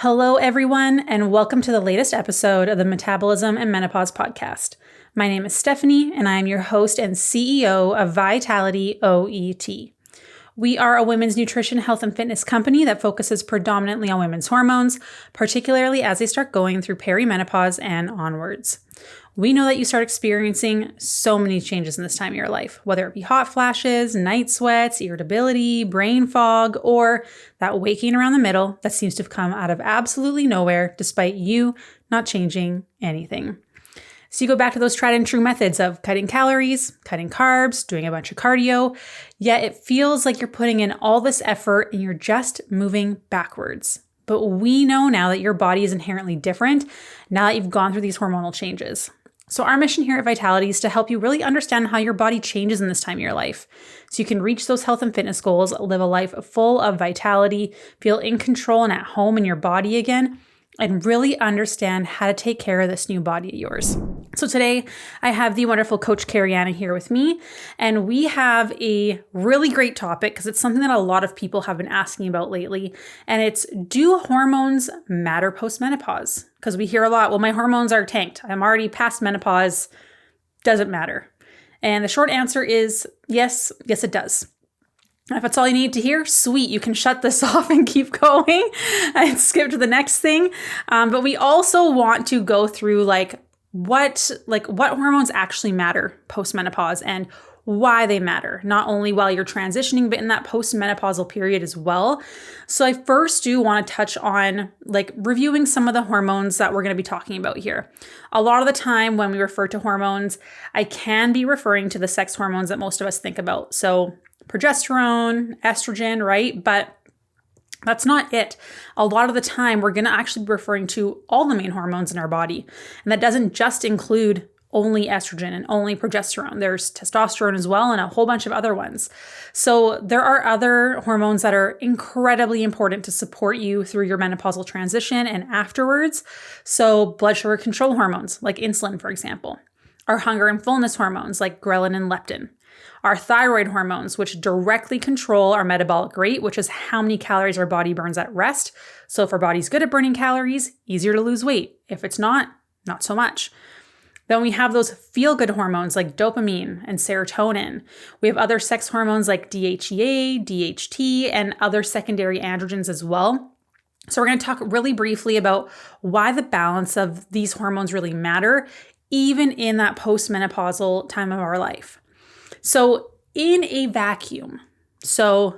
Hello, everyone, and welcome to the latest episode of the Metabolism and Menopause podcast. My name is Stephanie, and I am your host and CEO of Vitality OET. We are a women's nutrition, health, and fitness company that focuses predominantly on women's hormones, particularly as they start going through perimenopause and onwards. We know that you start experiencing so many changes in this time of your life, whether it be hot flashes, night sweats, irritability, brain fog, or that waking around the middle that seems to have come out of absolutely nowhere despite you not changing anything. So you go back to those tried and true methods of cutting calories, cutting carbs, doing a bunch of cardio, yet it feels like you're putting in all this effort and you're just moving backwards. But we know now that your body is inherently different now that you've gone through these hormonal changes. So our mission here at Vitality is to help you really understand how your body changes in this time of your life so you can reach those health and fitness goals, live a life full of vitality, feel in control and at home in your body again, and really understand how to take care of this new body of yours. So today I have the wonderful Coach Kirianna here with me, and we have a really great topic because it's something that a lot of people have been asking about lately, and it's, do hormones matter post-menopause? Because we hear a lot, well, my hormones are tanked. I'm already past menopause. Does it matter? And the short answer is yes, it does. If that's all you need to hear, sweet, you can shut this off and keep going and skip to the next thing. But we also want to go through what hormones actually matter post-menopause and why they matter, not only while you're transitioning, but in that post-menopausal period as well. So I first do want to touch on reviewing some of the hormones that we're going to be talking about here. A lot of the time when we refer to hormones, I can be referring to the sex hormones that most of us think about. So progesterone, estrogen, right? But that's not it. A lot of the time, we're going to actually be referring to all the main hormones in our body. And that doesn't just include only estrogen and only progesterone. There's testosterone as well and a whole bunch of other ones. So there are other hormones that are incredibly important to support you through your menopausal transition and afterwards. So blood sugar control hormones like insulin, for example. Our hunger and fullness hormones like ghrelin and leptin. Our thyroid hormones, which directly control our metabolic rate, which is how many calories our body burns at rest. So if our body's good at burning calories, easier to lose weight. If it's not so much. Then we have those feel-good hormones like dopamine and serotonin. We have other sex hormones like DHEA, DHT, and other secondary androgens as well. So we're going to talk really briefly about why the balance of these hormones really matter, even in that post-menopausal time of our life. So in a vacuum, so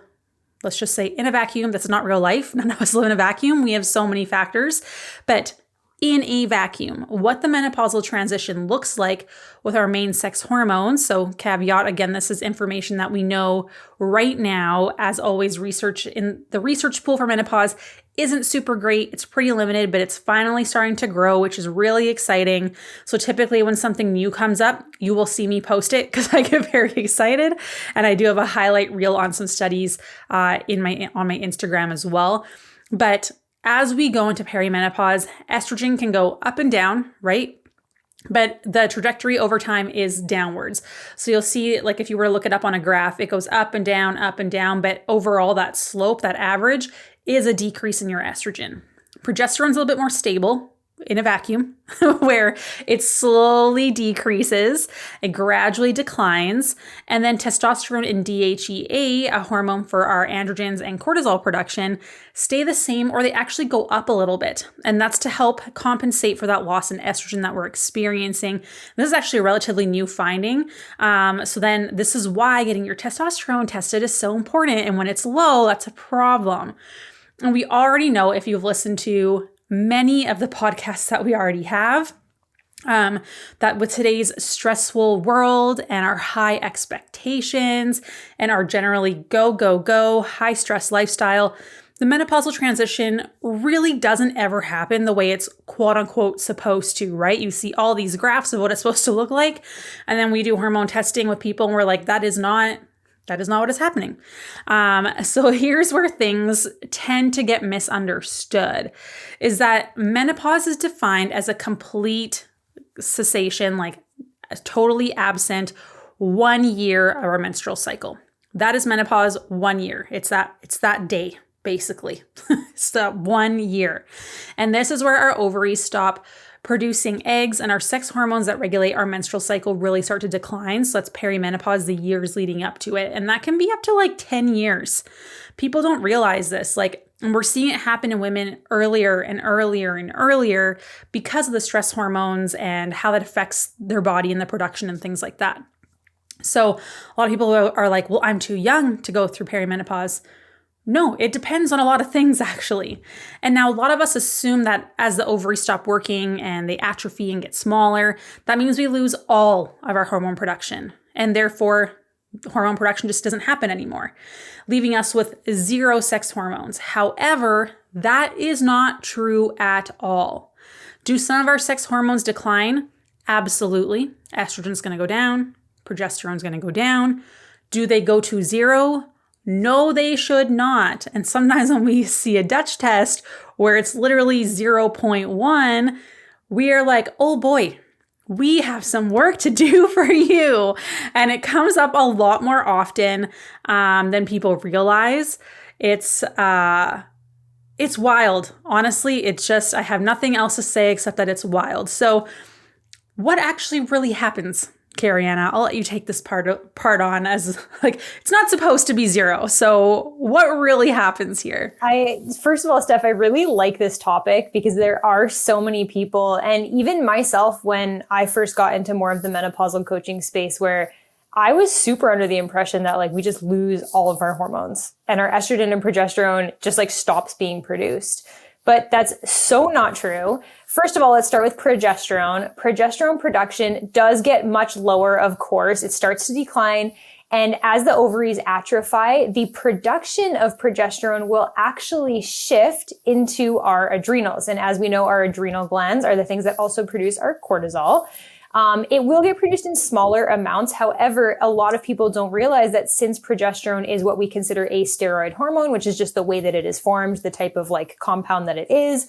let's just say in a vacuum, that's not real life. None of us live in a vacuum. We have so many factors, but in a vacuum, what the menopausal transition looks like with our main sex hormones. So caveat, again, this is information that we know right now. As always, research in the research pool for menopause isn't super great. It's pretty limited, but it's finally starting to grow, which is really exciting. So typically when something new comes up, you will see me post it because I get very excited. And I do have a highlight reel on some studies on my Instagram as well. But as we go into perimenopause, estrogen can go up and down, right? But the trajectory over time is downwards. So you'll see, if you were to look it up on a graph, it goes up and down, but overall that slope, that average, is a decrease in your estrogen. Progesterone's a little bit more stable in a vacuum, where it slowly decreases, it gradually declines, and then testosterone and DHEA, a hormone for our androgens and cortisol production, stay the same, or they actually go up a little bit. And that's to help compensate for that loss in estrogen that we're experiencing. This is actually a relatively new finding. So then this is why getting your testosterone tested is so important. And when it's low, that's a problem. And we already know, if you've listened to many of the podcasts that we already have, that with today's stressful world and our high expectations and our generally go, high stress lifestyle, the menopausal transition really doesn't ever happen the way it's quote unquote supposed to, right? You see all these graphs of what it's supposed to look like. And then we do hormone testing with people and we're like, that is not what is happening. So here's where things tend to get misunderstood, is that menopause is defined as a complete cessation, totally absent 1 year of our menstrual cycle. That is menopause 1 year. It's that day, basically. So 1 year. And this is where our ovaries stop producing eggs and our sex hormones that regulate our menstrual cycle really start to decline. So that's perimenopause, the years leading up to it. And that can be up to like 10 years. People don't realize this. And we're seeing it happen in women earlier and earlier and earlier because of the stress hormones and how that affects their body and the production and things like that. So a lot of people are like, well, I'm too young to go through perimenopause. No, it depends on a lot of things, actually. And now a lot of us assume that as the ovaries stop working and they atrophy and get smaller, that means we lose all of our hormone production. And therefore, hormone production just doesn't happen anymore, leaving us with zero sex hormones. However, that is not true at all. Do some of our sex hormones decline? Absolutely. Estrogen's going to go down. Progesterone's going to go down. Do they go to zero? No, they should not. And sometimes when we see a Dutch test where it's literally 0.1, we are like, oh boy, we have some work to do for you. And it comes up a lot more often than people realize. It's wild. Honestly, it's just, I have nothing else to say except that it's wild. So what actually really happens, Kirianna? I'll let you take this part on as it's not supposed to be zero. So what really happens here? First of all, Steph, I really like this topic because there are so many people, and even myself, when I first got into more of the menopausal coaching space, where I was super under the impression that we just lose all of our hormones and our estrogen and progesterone just stops being produced. But that's so not true. First of all, let's start with progesterone. Progesterone production does get much lower, of course. It starts to decline. And as the ovaries atrophy, the production of progesterone will actually shift into our adrenals. And as we know, our adrenal glands are the things that also produce our cortisol. It will get produced in smaller amounts. However, a lot of people don't realize that since progesterone is what we consider a steroid hormone, which is just the way that it is formed, the type of compound that it is,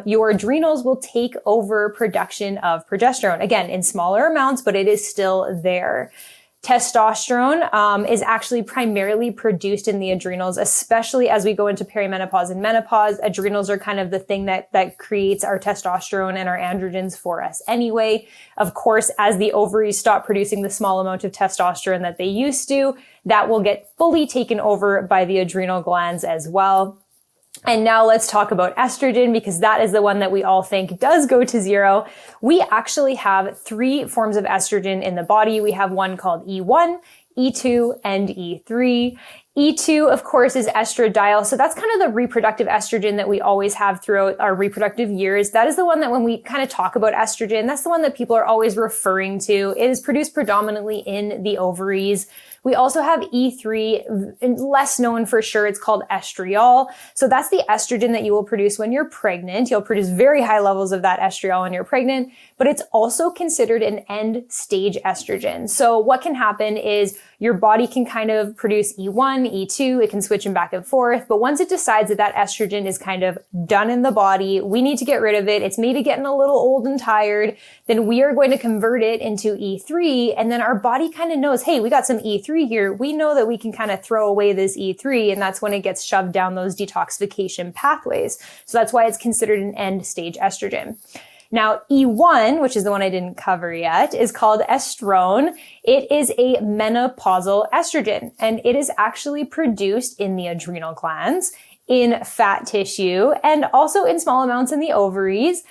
your adrenals will take over production of progesterone. Again, in smaller amounts, but it is still there. Testosterone is actually primarily produced in the adrenals, especially as we go into perimenopause and menopause. Adrenals are kind of the thing that creates our testosterone and our androgens for us anyway. Of course, as the ovaries stop producing the small amount of testosterone that they used to, that will get fully taken over by the adrenal glands as well. And now let's talk about estrogen, because that is the one that we all think does go to zero. We actually have 3 forms of estrogen in the body. We have one called E1, E2, and E3. E2, of course, is estradiol. So that's kind of the reproductive estrogen that we always have throughout our reproductive years. That is the one that when we kind of talk about estrogen, that's the one that people are always referring to. It is produced predominantly in the ovaries. We also have E3, less known for sure. It's called estriol. So that's the estrogen that you will produce when you're pregnant. You'll produce very high levels of that estriol when you're pregnant, but it's also considered an end stage estrogen. So what can happen is your body can kind of produce E1, E2, it can switch them back and forth. But once it decides that that estrogen is kind of done in the body, we need to get rid of it, it's maybe getting a little old and tired, then we are going to convert it into E3. And then our body kind of knows, hey, we got some E3 here. We know that we can kind of throw away this E3. And that's when it gets shoved down those detoxification pathways. So that's why it's considered an end stage estrogen. Now, E1, which is the one I didn't cover yet, is called estrone. It is a menopausal estrogen, and it is actually produced in the adrenal glands, in fat tissue, and also in small amounts in the ovaries,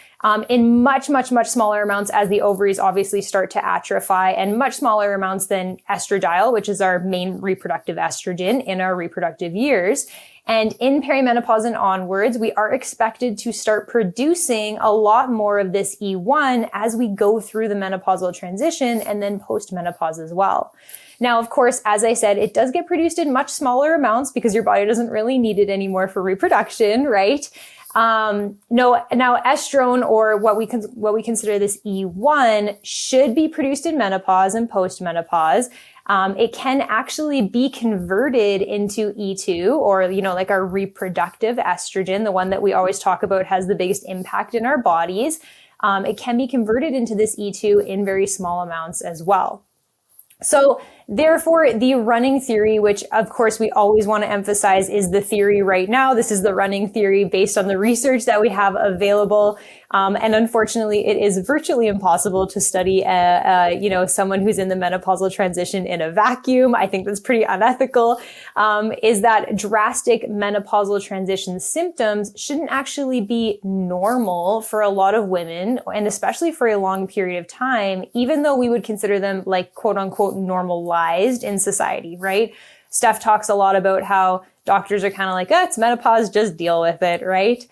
in much, much, much smaller amounts as the ovaries obviously start to atrophy, and much smaller amounts than estradiol, which is our main reproductive estrogen in our reproductive years. And in perimenopause and onwards, we are expected to start producing a lot more of this E1 as we go through the menopausal transition and then post-menopause as well. Now, of course, as I said, it does get produced in much smaller amounts because your body doesn't really need it anymore for reproduction, right? Now estrone, or what we consider this E1, should be produced in menopause and post-menopause. It can actually be converted into E2, or, our reproductive estrogen, the one that we always talk about has the biggest impact in our bodies. It can be converted into this E2 in very small amounts as well. So therefore, the running theory, which of course we always want to emphasize is the theory right now. This is the running theory based on the research that we have available. And unfortunately, it is virtually impossible to study, someone who's in the menopausal transition in a vacuum. I think that's pretty unethical. Is that drastic menopausal transition symptoms shouldn't actually be normal for a lot of women, and especially for a long period of time, even though we would consider them like quote unquote normalized in society, right? Steph talks a lot about how doctors are kind of like, it's menopause, just deal with it, right?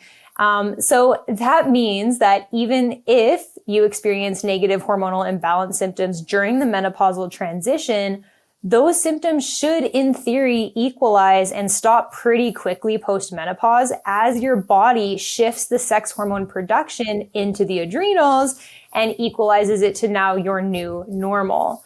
So that means that even if you experience negative hormonal imbalance symptoms during the menopausal transition, those symptoms should, in theory, equalize and stop pretty quickly post-menopause as your body shifts the sex hormone production into the adrenals and equalizes it to now your new normal.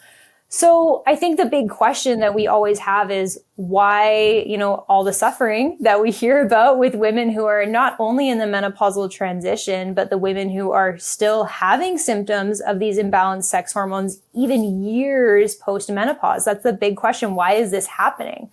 So I think the big question that we always have is why, all the suffering that we hear about with women who are not only in the menopausal transition, but the women who are still having symptoms of these imbalanced sex hormones even years post-menopause. That's the big question. Why is this happening?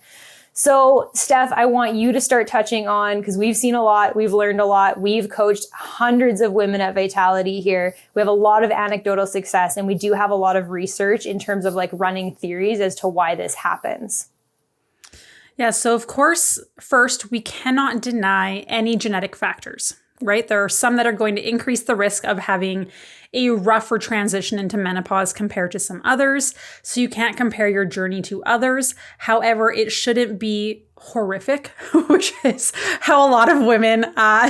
So Steph, I want you to start touching on, because we've seen a lot, we've learned a lot, we've coached hundreds of women at Vitality here. We have a lot of anecdotal success, and we do have a lot of research in terms of like running theories as to why this happens. Yeah, so of course, first, we cannot deny any genetic factors, right? There are some that are going to increase the risk of having a rougher transition into menopause compared to some others. So you can't compare your journey to others. However, it shouldn't be horrific, which is how a lot of women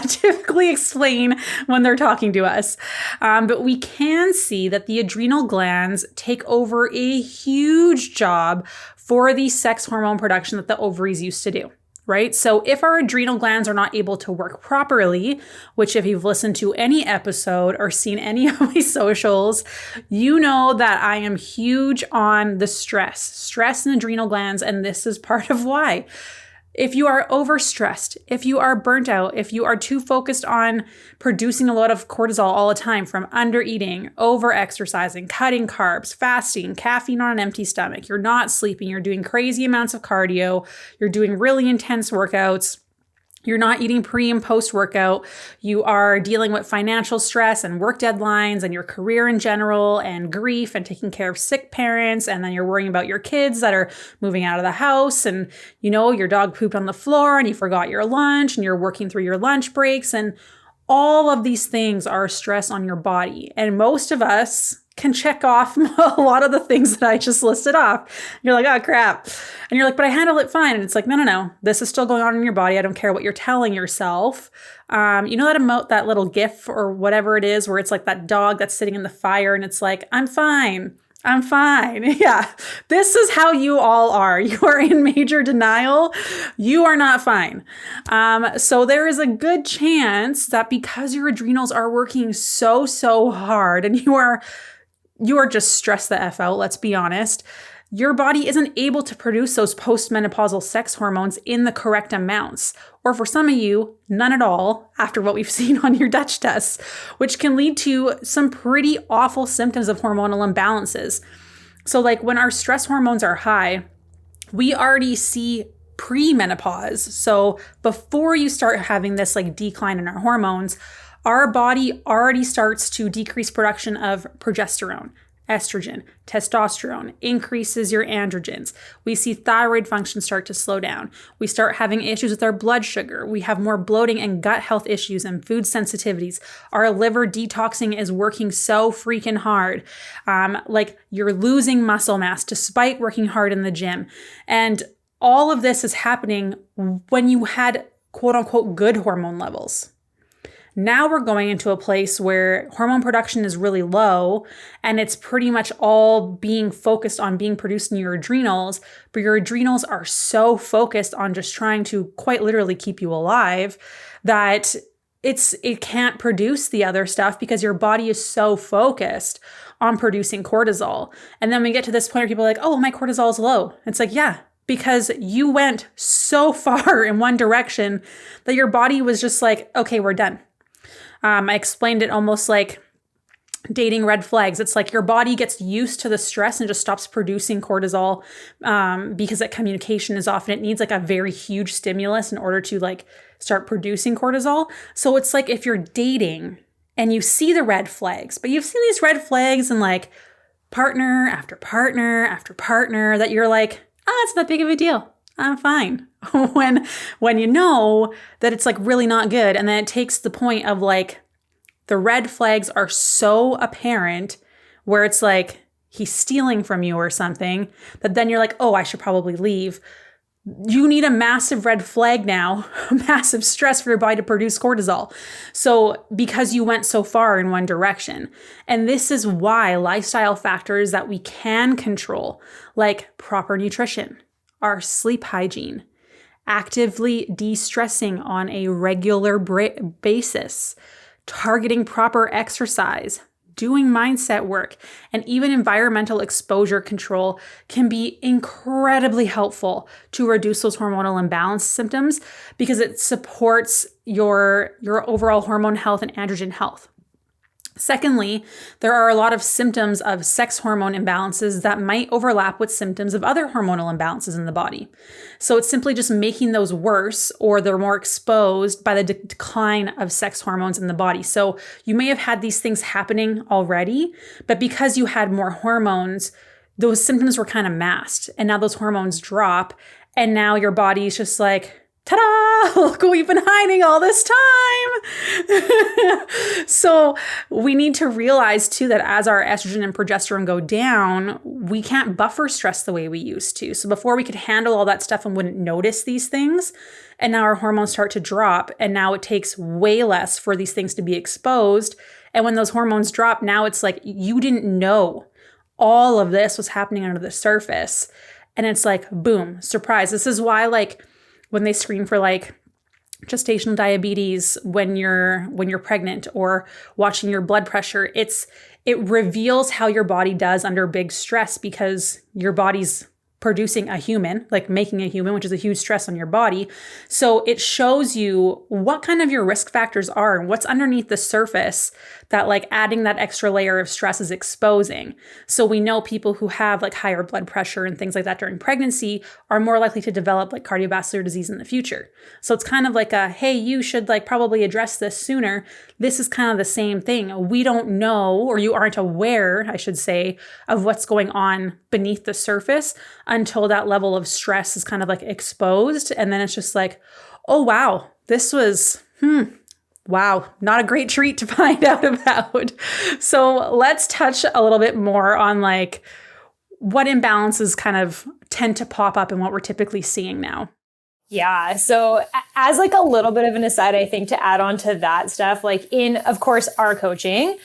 typically explain when they're talking to us. But we can see that the adrenal glands take over a huge job for the sex hormone production that the ovaries used to do. Right? So if our adrenal glands are not able to work properly, which if you've listened to any episode or seen any of my socials, you know that I am huge on the stress and adrenal glands. And this is part of why. If you are overstressed, if you are burnt out, if you are too focused on producing a lot of cortisol all the time from under-eating, over-exercising, cutting carbs, fasting, caffeine on an empty stomach, you're not sleeping, you're doing crazy amounts of cardio, you're doing really intense workouts, you're not eating pre and post workout. You are dealing with financial stress and work deadlines and your career in general and grief and taking care of sick parents. And then you're worrying about your kids that are moving out of the house and, your dog pooped on the floor and you forgot your lunch and you're working through your lunch breaks. And all of these things are stress on your body. And most of us can check off a lot of the things that I just listed off. You're like, oh crap. And you're like, but I handle it fine. And it's like, no. This is still going on in your body. I don't care what you're telling yourself. That little GIF or whatever it is, where it's like that dog that's sitting in the fire and it's like, I'm fine. Yeah. This is how you all are. You are in major denial. You are not fine. So there is a good chance that because your adrenals are working so hard and you are just stressed the F out, let's be honest, your body isn't able to produce those postmenopausal sex hormones in the correct amounts. Or for some of you, none at all, after what we've seen on your Dutch tests, which can lead to some pretty awful symptoms of hormonal imbalances. So like when our stress hormones are high, we already see pre-menopause. So before you start having this like decline in our hormones, our body already starts to decrease production of progesterone, estrogen, testosterone, increases your androgens. We see thyroid function start to slow down. We start having issues with our blood sugar. We have more bloating and gut health issues and food sensitivities. Our liver detoxing is working so freaking hard. Like you're losing muscle mass despite working hard in the gym. And all of this is happening when you had quote unquote good hormone levels. Now we're going into a place where hormone production is really low and it's pretty much all being focused on being produced in your adrenals, but your adrenals are so focused on just trying to quite literally keep you alive that it can't produce the other stuff because your body is so focused on producing cortisol. And then we get to this point where people are like, oh, my cortisol is low. It's like, yeah, because you went so far in one direction that your body was just like, okay, we're done. I explained it almost like dating red flags. It's like your body gets used to the stress and just stops producing cortisol because that communication is off, and it needs like a very huge stimulus in order to like start producing cortisol. So it's like if you're dating and you see the red flags, but you've seen these red flags in like partner after partner after partner, that you're like, it's not big of a deal. I'm fine. when you know that it's like really not good. And then it takes the point of like, the red flags are so apparent where it's like he's stealing from you or something, that then you're like, oh, I should probably leave. You need a massive red flag now, massive stress for your body to produce cortisol. So because you went so far in one direction. And this is why lifestyle factors that we can control, like proper nutrition, our sleep hygiene, actively de-stressing on a regular basis, targeting proper exercise, doing mindset work, and even environmental exposure control can be incredibly helpful to reduce those hormonal imbalance symptoms, because it supports your overall hormone health and androgen health. Secondly, there are a lot of symptoms of sex hormone imbalances that might overlap with symptoms of other hormonal imbalances in the body. So it's simply just making those worse, or they're more exposed by the decline of sex hormones in the body. So you may have had these things happening already, but because you had more hormones, those symptoms were kind of masked, and now those hormones drop, and now your body's just like, ta-da! Look what we've been hiding all this time. So we need to realize too that as our estrogen and progesterone go down, we can't buffer stress the way we used to. So before we could handle all that stuff and wouldn't notice these things, and now our hormones start to drop, and now it takes way less for these things to be exposed. And when those hormones drop, now it's like you didn't know all of this was happening under the surface. And it's like, boom, surprise. This is why like when they screen for like gestational diabetes when you're pregnant, or watching your blood pressure, it reveals how your body does under big stress, because your body's producing a human, like making a human, which is a huge stress on your body. So it shows you what kind of your risk factors are and what's underneath the surface that like adding that extra layer of stress is exposing. So we know people who have like higher blood pressure and things like that during pregnancy are more likely to develop like cardiovascular disease in the future. So it's kind of like a, hey, you should like probably address this sooner. This is kind of the same thing. We don't know, or you aren't aware, I should say, of what's going on beneath the surface until that level of stress is kind of like exposed. And then it's just like, oh, wow, this was, wow, not a great treat to find out about. So let's touch a little bit more on like what imbalances kind of tend to pop up and what we're typically seeing now. Yeah. So as like a little bit of an aside, I think to add on to that stuff, like in, of course, our coaching,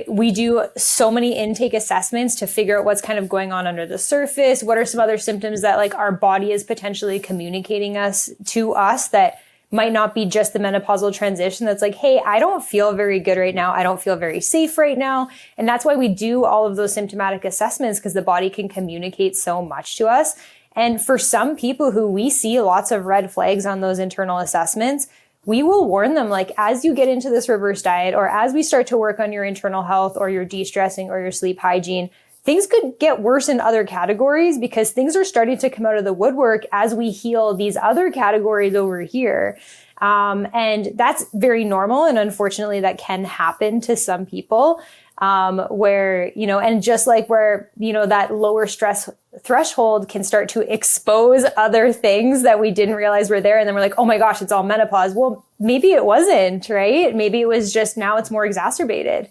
we do so many intake assessments to figure out what's kind of going on under the surface. What are some other symptoms that like our body is potentially communicating to us that might not be just the menopausal transition. That's like, hey, I don't feel very good right now. I don't feel very safe right now. And that's why we do all of those symptomatic assessments, because the body can communicate so much to us. And for some people who we see lots of red flags on those internal assessments, we will warn them, like, as you get into this reverse diet, or as we start to work on your internal health or your de-stressing or your sleep hygiene, things could get worse in other categories, because things are starting to come out of the woodwork as we heal these other categories over here. And that's very normal. And unfortunately, that can happen to some people, where, and just like where, that lower stress threshold can start to expose other things that we didn't realize were there. And then we're like, oh my gosh, it's all menopause. Well, maybe it wasn't, right? Maybe it was just now it's more exacerbated.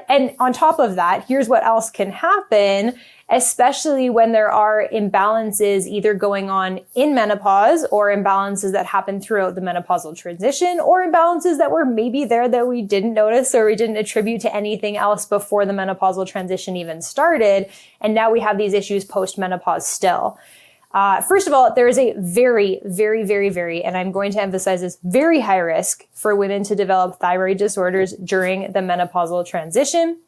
And on top of that, here's what else can happen, especially when there are imbalances either going on in menopause, or imbalances that happen throughout the menopausal transition, or imbalances that were maybe there that we didn't notice or we didn't attribute to anything else before the menopausal transition even started. And now we have these issues post-menopause still. First of all, there is a very, very, very, very, and I'm going to emphasize this, very high risk for women to develop thyroid disorders during the menopausal transition.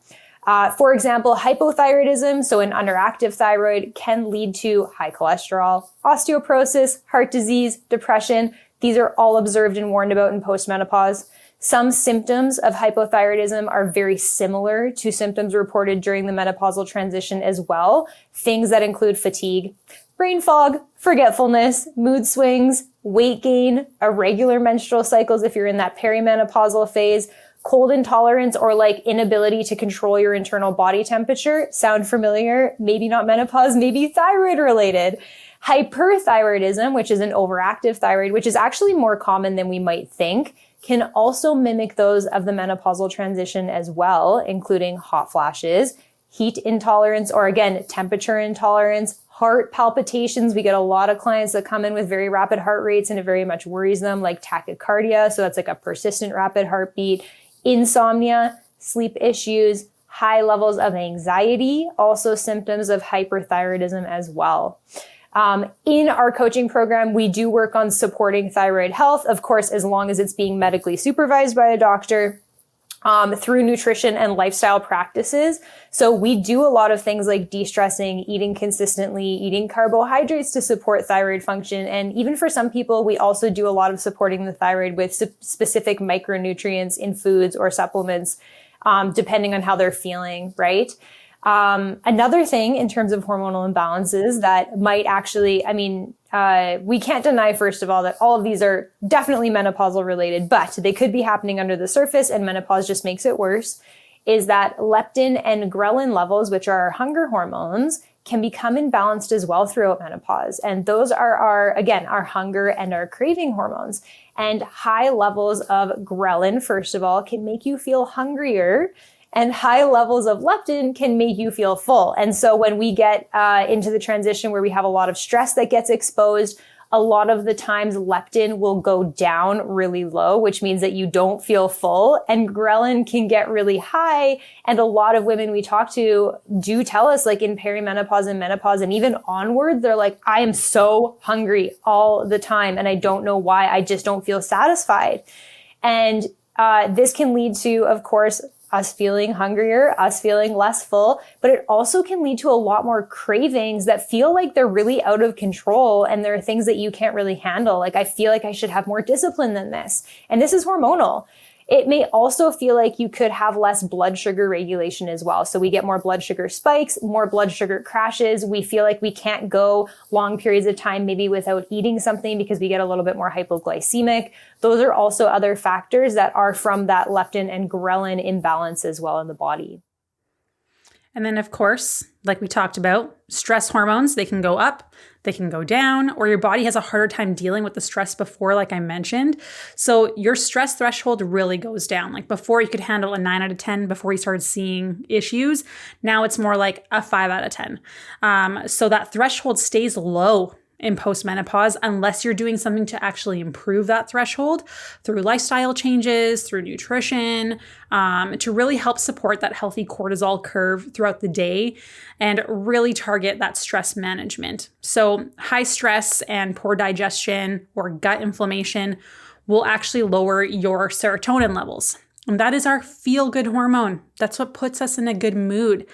For example, hypothyroidism, so an underactive thyroid, can lead to high cholesterol, osteoporosis, heart disease, depression. These are all observed and warned about in postmenopause. Some symptoms of hypothyroidism are very similar to symptoms reported during the menopausal transition as well. Things that include fatigue, brain fog, forgetfulness, mood swings, weight gain, irregular menstrual cycles if you're in that perimenopausal phase, cold intolerance, or like inability to control your internal body temperature. Sound familiar? Maybe not menopause, maybe thyroid related. Hyperthyroidism, which is an overactive thyroid, which is actually more common than we might think, can also mimic those of the menopausal transition as well, including hot flashes, heat intolerance, or again, temperature intolerance, heart palpitations. We get a lot of clients that come in with very rapid heart rates and it very much worries them, like tachycardia. So that's like a persistent rapid heartbeat, insomnia, sleep issues, high levels of anxiety, also symptoms of hyperthyroidism as well. In our coaching program, we do work on supporting thyroid health, of course, as long as it's being medically supervised by a doctor, through nutrition and lifestyle practices. So we do a lot of things like de-stressing, eating consistently, eating carbohydrates to support thyroid function. And even for some people, we also do a lot of supporting the thyroid with specific micronutrients in foods or supplements, depending on how they're feeling, right? Another thing in terms of hormonal imbalances that might actually, we can't deny, first of all, that all of these are definitely menopausal related, but they could be happening under the surface and menopause just makes it worse, is that leptin and ghrelin levels, which are our hunger hormones, can become imbalanced as well throughout menopause. And those are our hunger and our craving hormones. And high levels of ghrelin, first of all, can make you feel hungrier. And high levels of leptin can make you feel full. And so when we get into the transition where we have a lot of stress that gets exposed, a lot of the times leptin will go down really low, which means that you don't feel full, and ghrelin can get really high. And a lot of women we talk to do tell us, like in perimenopause and menopause and even onward, they're like, I am so hungry all the time and I don't know why, I just don't feel satisfied. And this can lead to, of course, us feeling hungrier, us feeling less full, but it also can lead to a lot more cravings that feel like they're really out of control and there are things that you can't really handle. Like, I feel like I should have more discipline than this. And this is hormonal. It may also feel like you could have less blood sugar regulation as well. So we get more blood sugar spikes, more blood sugar crashes. We feel like we can't go long periods of time maybe without eating something because we get a little bit more hypoglycemic. Those are also other factors that are from that leptin and ghrelin imbalance as well in the body. And then, of course, like we talked about, stress hormones, they can go up, they can go down, or your body has a harder time dealing with the stress before, like I mentioned. So your stress threshold really goes down. Like before, you could handle a 9 out of 10 before you started seeing issues. Now it's more like a 5 out of 10. So that threshold stays low in postmenopause unless you're doing something to actually improve that threshold through lifestyle changes, through nutrition, to really help support that healthy cortisol curve throughout the day and really target that stress management. So high stress and poor digestion or gut inflammation will actually lower your serotonin levels. And that is our feel-good hormone. That's what puts us in a good mood.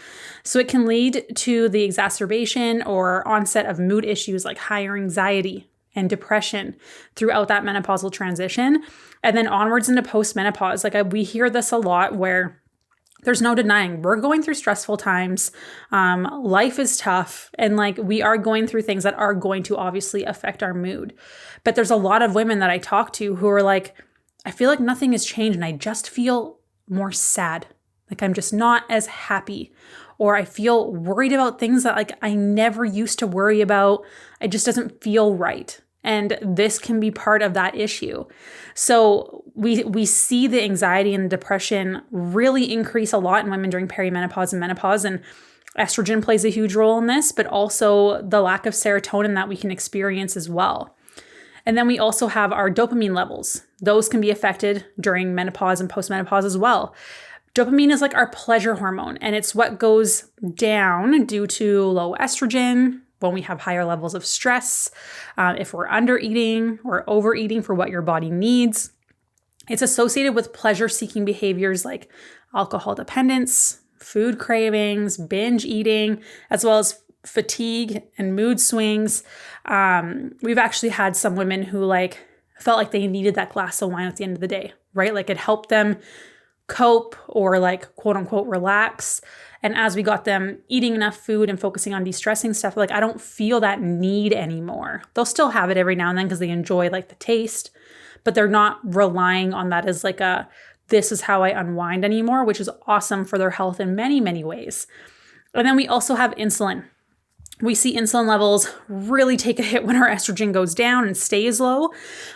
So it can lead to the exacerbation or onset of mood issues like higher anxiety and depression throughout that menopausal transition. And then onwards into postmenopause. We hear this a lot where there's no denying we're going through stressful times. Life is tough. And we are going through things that are going to obviously affect our mood. But there's a lot of women that I talk to who are like, I feel like nothing has changed and I just feel more sad. Like I'm just not as happy, or I feel worried about things that I never used to worry about. It just doesn't feel right. And this can be part of that issue. So we see the anxiety and depression really increase a lot in women during perimenopause and menopause, and estrogen plays a huge role in this, but also the lack of serotonin that we can experience as well. And then we also have our dopamine levels. Those can be affected during menopause and postmenopause as well. Dopamine is like our pleasure hormone, and it's what goes down due to low estrogen, when we have higher levels of stress, if we're under eating or overeating for what your body needs. It's associated with pleasure-seeking behaviors like alcohol dependence, food cravings, binge eating, as well as fatigue and mood swings. We've actually had some women who felt like they needed that glass of wine at the end of the day, right? Like it helped them cope or like quote unquote relax. And as we got them eating enough food and focusing on de-stressing stuff, like I don't feel that need anymore. They'll still have it every now and then because they enjoy like the taste, but they're not relying on that as like this is how I unwind anymore, which is awesome for their health in many, many ways. And then we also have insulin. We see insulin levels really take a hit when our estrogen goes down and stays low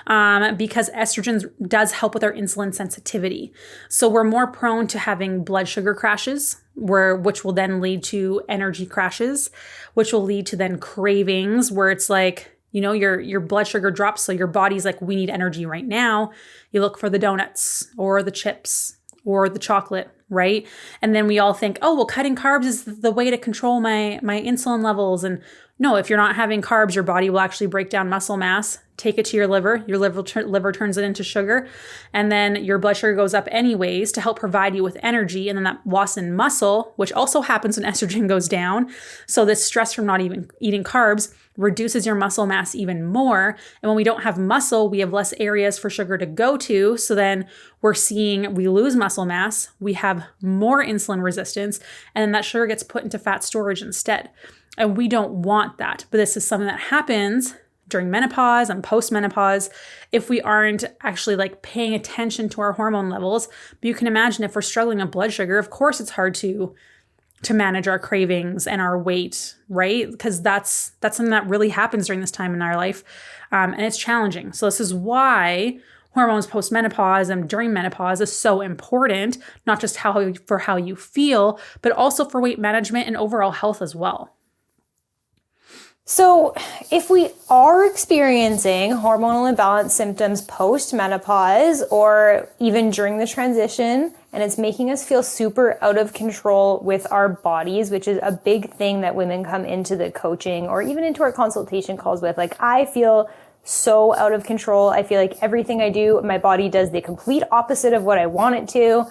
because estrogen does help with our insulin sensitivity. So we're more prone to having blood sugar crashes, which will then lead to energy crashes, which will lead to then cravings where it's like, your blood sugar drops. So your body's like, we need energy right now. You look for the donuts or the chips or the chocolate, right? And then we all think, oh, well, cutting carbs is the way to control my insulin levels. And no, if you're not having carbs, your body will actually break down muscle mass, take it to your liver. Your liver turns it into sugar. And then your blood sugar goes up anyways to help provide you with energy. And then that loss in muscle, which also happens when estrogen goes down. So this stress from not even eating carbs reduces your muscle mass even more. And when we don't have muscle, we have less areas for sugar to go to. So then we lose muscle mass, we have more insulin resistance, and then that sugar gets put into fat storage instead. And we don't want that. But this is something that happens during menopause and post-menopause if we aren't actually like paying attention to our hormone levels. But you can imagine if we're struggling with blood sugar, of course it's hard to manage our cravings and our weight, right? Because that's something that really happens during this time in our life. And it's challenging. So this is why hormones post-menopause and during menopause is so important, not just for how you feel, but also for weight management and overall health as well. So if we are experiencing hormonal imbalance symptoms post-menopause or even during the transition, and it's making us feel super out of control with our bodies, which is a big thing that women come into the coaching or even into our consultation calls with, like, I feel so out of control. I feel like everything I do, my body does the complete opposite of what I want it to.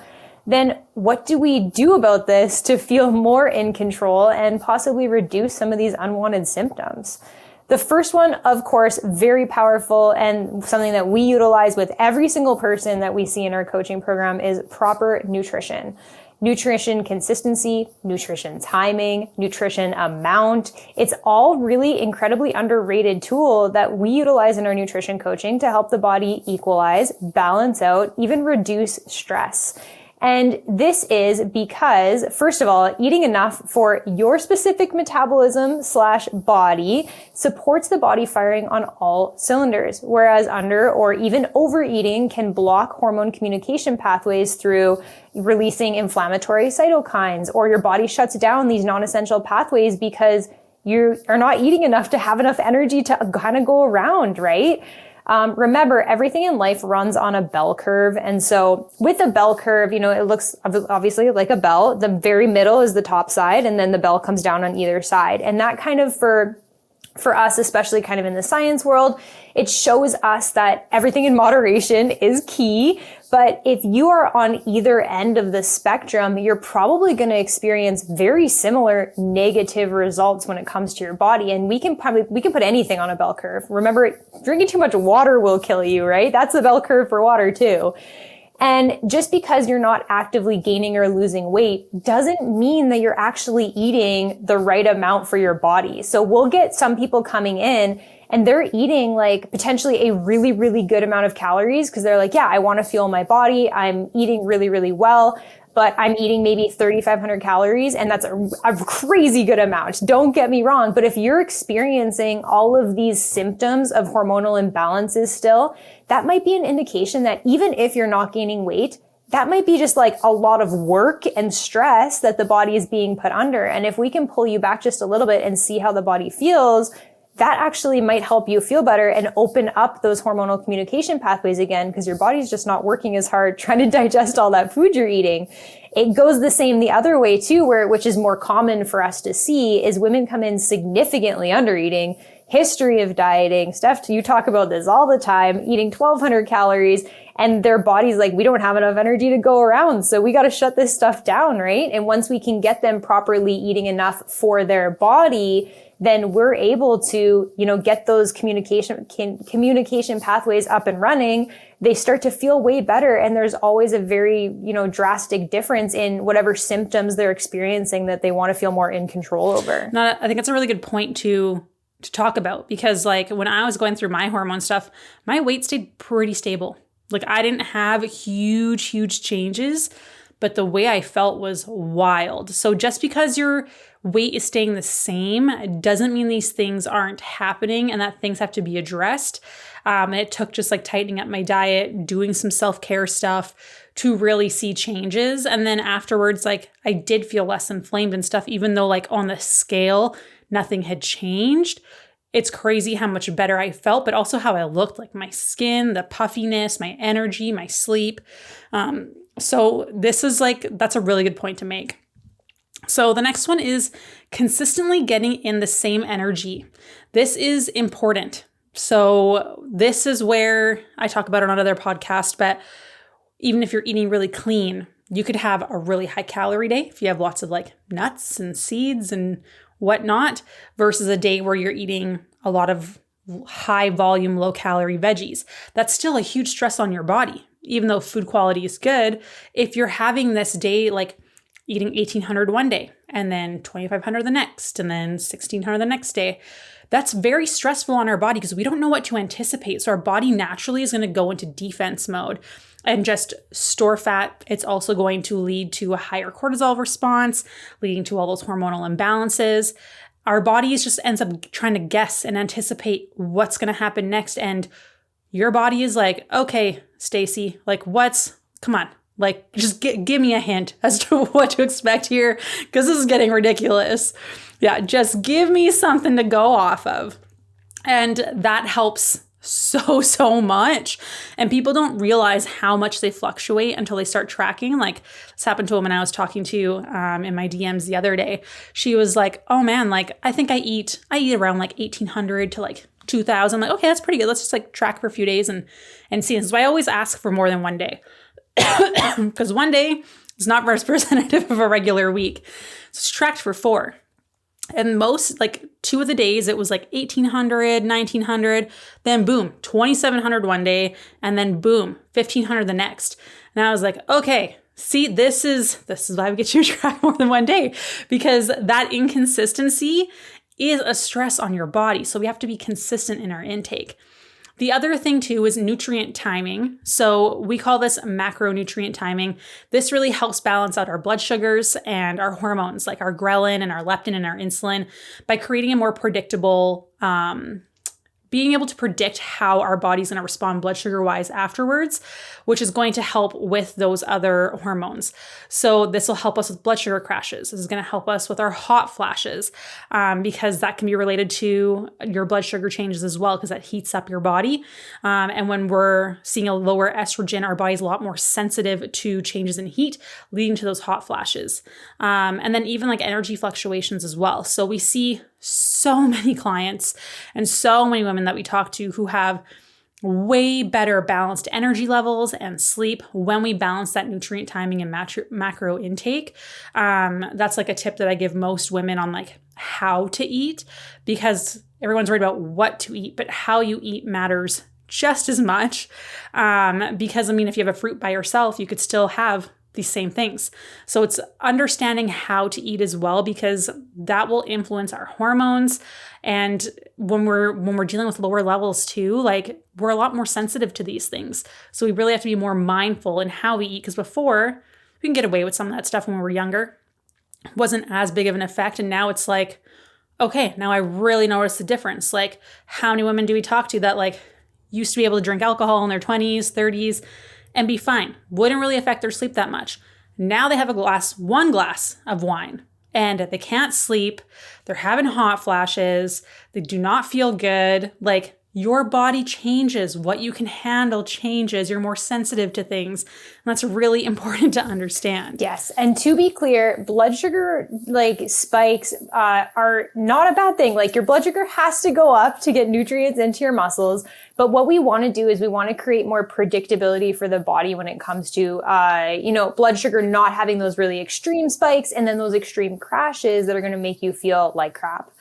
Then what do we do about this to feel more in control and possibly reduce some of these unwanted symptoms? The first one, of course, very powerful and something that we utilize with every single person that we see in our coaching program is proper nutrition. Nutrition consistency, nutrition timing, nutrition amount. It's all really incredibly underrated tool that we utilize in our nutrition coaching to help the body equalize, balance out, even reduce stress. And this is because, first of all, eating enough for your specific metabolism / body supports the body firing on all cylinders, whereas under or even overeating can block hormone communication pathways through releasing inflammatory cytokines, or your body shuts down these non-essential pathways because you are not eating enough to have enough energy to kind of go around, right? Remember, everything in life runs on a bell curve. And so with a bell curve, it looks obviously like a bell. The very middle is the top side, and then the bell comes down on either side. And that kind of for us, especially kind of in the science world, it shows us that everything in moderation is key. But if you are on either end of the spectrum, you're probably going to experience very similar negative results when it comes to your body. And we can put anything on a bell curve. Remember, drinking too much water will kill you, right? That's the bell curve for water too. And just because you're not actively gaining or losing weight doesn't mean that you're actually eating the right amount for your body. So we'll get some people coming in and they're eating like potentially a really, really good amount of calories because they're like, yeah, I want to fuel my body. I'm eating really, really well, but I'm eating maybe 3,500 calories, and that's a crazy good amount. Don't get me wrong. But if you're experiencing all of these symptoms of hormonal imbalances still, that might be an indication that even if you're not gaining weight, that might be just like a lot of work and stress that the body is being put under. And if we can pull you back just a little bit and see how the body feels, that actually might help you feel better and open up those hormonal communication pathways again, because your body's just not working as hard trying to digest all that food you're eating. It goes the same the other way too, which is more common for us to see, is women come in significantly under eating, history of dieting. Steph, you talk about this all the time, eating 1,200 calories, and their body's like, we don't have enough energy to go around, so we got to shut this stuff down, right? And once we can get them properly eating enough for their body, then we're able to, get those communication pathways up and running. They start to feel way better. And there's always a very, drastic difference in whatever symptoms they're experiencing that they want to feel more in control over. I think that's a really good point to talk about, because like when I was going through my hormone stuff, my weight stayed pretty stable. Like I didn't have huge changes, but the way I felt was wild. So just because your weight is staying the same doesn't mean these things aren't happening and that things have to be addressed. And it took just like tightening up my diet, doing some self-care stuff to really see changes. And then afterwards, like I did feel less inflamed and stuff, even though like on the scale, nothing had changed. It's crazy how much better I felt, but also how I looked, like my skin, the puffiness, my energy, my sleep. So this is that's a really good point to make. So the next one is consistently getting in the same energy. This is important. So this is where I talk about it on another podcast, but even if you're eating really clean, you could have a really high calorie day if you have lots of like nuts and seeds and whatnot, versus a day where you're eating a lot of high volume, low calorie veggies. That's still a huge stress on your body. Even though food quality is good, if you're having this day, like eating 1,800 one day and then 2,500 the next and then 1,600 the next day, that's very stressful on our body because we don't know what to anticipate. So our body naturally is going to go into defense mode and just store fat. It's also going to lead to a higher cortisol response, leading to all those hormonal imbalances. Our body just ends up trying to guess and anticipate what's going to happen next. And your body is like, okay, Stacy, like come on, like just give me a hint as to what to expect here, because this is getting ridiculous. Yeah, just give me something to go off of. And that helps so much. And people don't realize how much they fluctuate until they start tracking. Like this happened to a woman I was talking to in my DMs the other day. She was like, oh man, like I think I eat around like 1,800 to like 2,000. I'm like, okay, that's pretty good. Let's just like track for a few days and see. So I always ask for more than one day because one day is not representative of a regular week. So it's tracked for 4. And most, like 2 of the days, it was like 1,800, 1,900, then boom, 2,700 one day, and then boom, 1,500 the next. And I was like, okay, see, this is why we get you to track more than one day, because that inconsistency is a stress on your body. So we have to be consistent in our intake. The other thing too is nutrient timing. So we call this macronutrient timing. This really helps balance out our blood sugars and our hormones like our ghrelin and our leptin and our insulin by creating a more predictable, being able to predict how our body's going to respond blood sugar wise afterwards, which is going to help with those other hormones. So this will help us with blood sugar crashes. This is going to help us with our hot flashes because that can be related to your blood sugar changes as well, because that heats up your body. And when we're seeing a lower estrogen, our body's a lot more sensitive to changes in heat, leading to those hot flashes. And then even like energy fluctuations as well. So we see so many clients and so many women that we talk to who have way better balanced energy levels and sleep when we balance that nutrient timing and macro intake. That's like a tip that I give most women on like how to eat, because everyone's worried about what to eat, but how you eat matters just as much. Because I mean, if you have a fruit by yourself, you could still have these same things. So it's understanding how to eat as well, because that will influence our hormones. And when we're dealing with lower levels too, like we're a lot more sensitive to these things. So we really have to be more mindful in how we eat, because before we can get away with some of that stuff when we were younger. It wasn't as big of an effect. And now it's like, okay, now I really notice the difference. Like how many women do we talk to that like used to be able to drink alcohol in their 20s, 30s, and be fine? Wouldn't really affect their sleep that much. Now they have one glass of wine and they can't sleep. They're having hot flashes. They do not feel good. Like your body changes. What you can handle changes. You're more sensitive to things. And that's really important to understand. Yes. And to be clear, blood sugar like spikes are not a bad thing. Like your blood sugar has to go up to get nutrients into your muscles. But what we want to do is we want to create more predictability for the body when it comes to, blood sugar not having those really extreme spikes and then those extreme crashes that are going to make you feel like crap.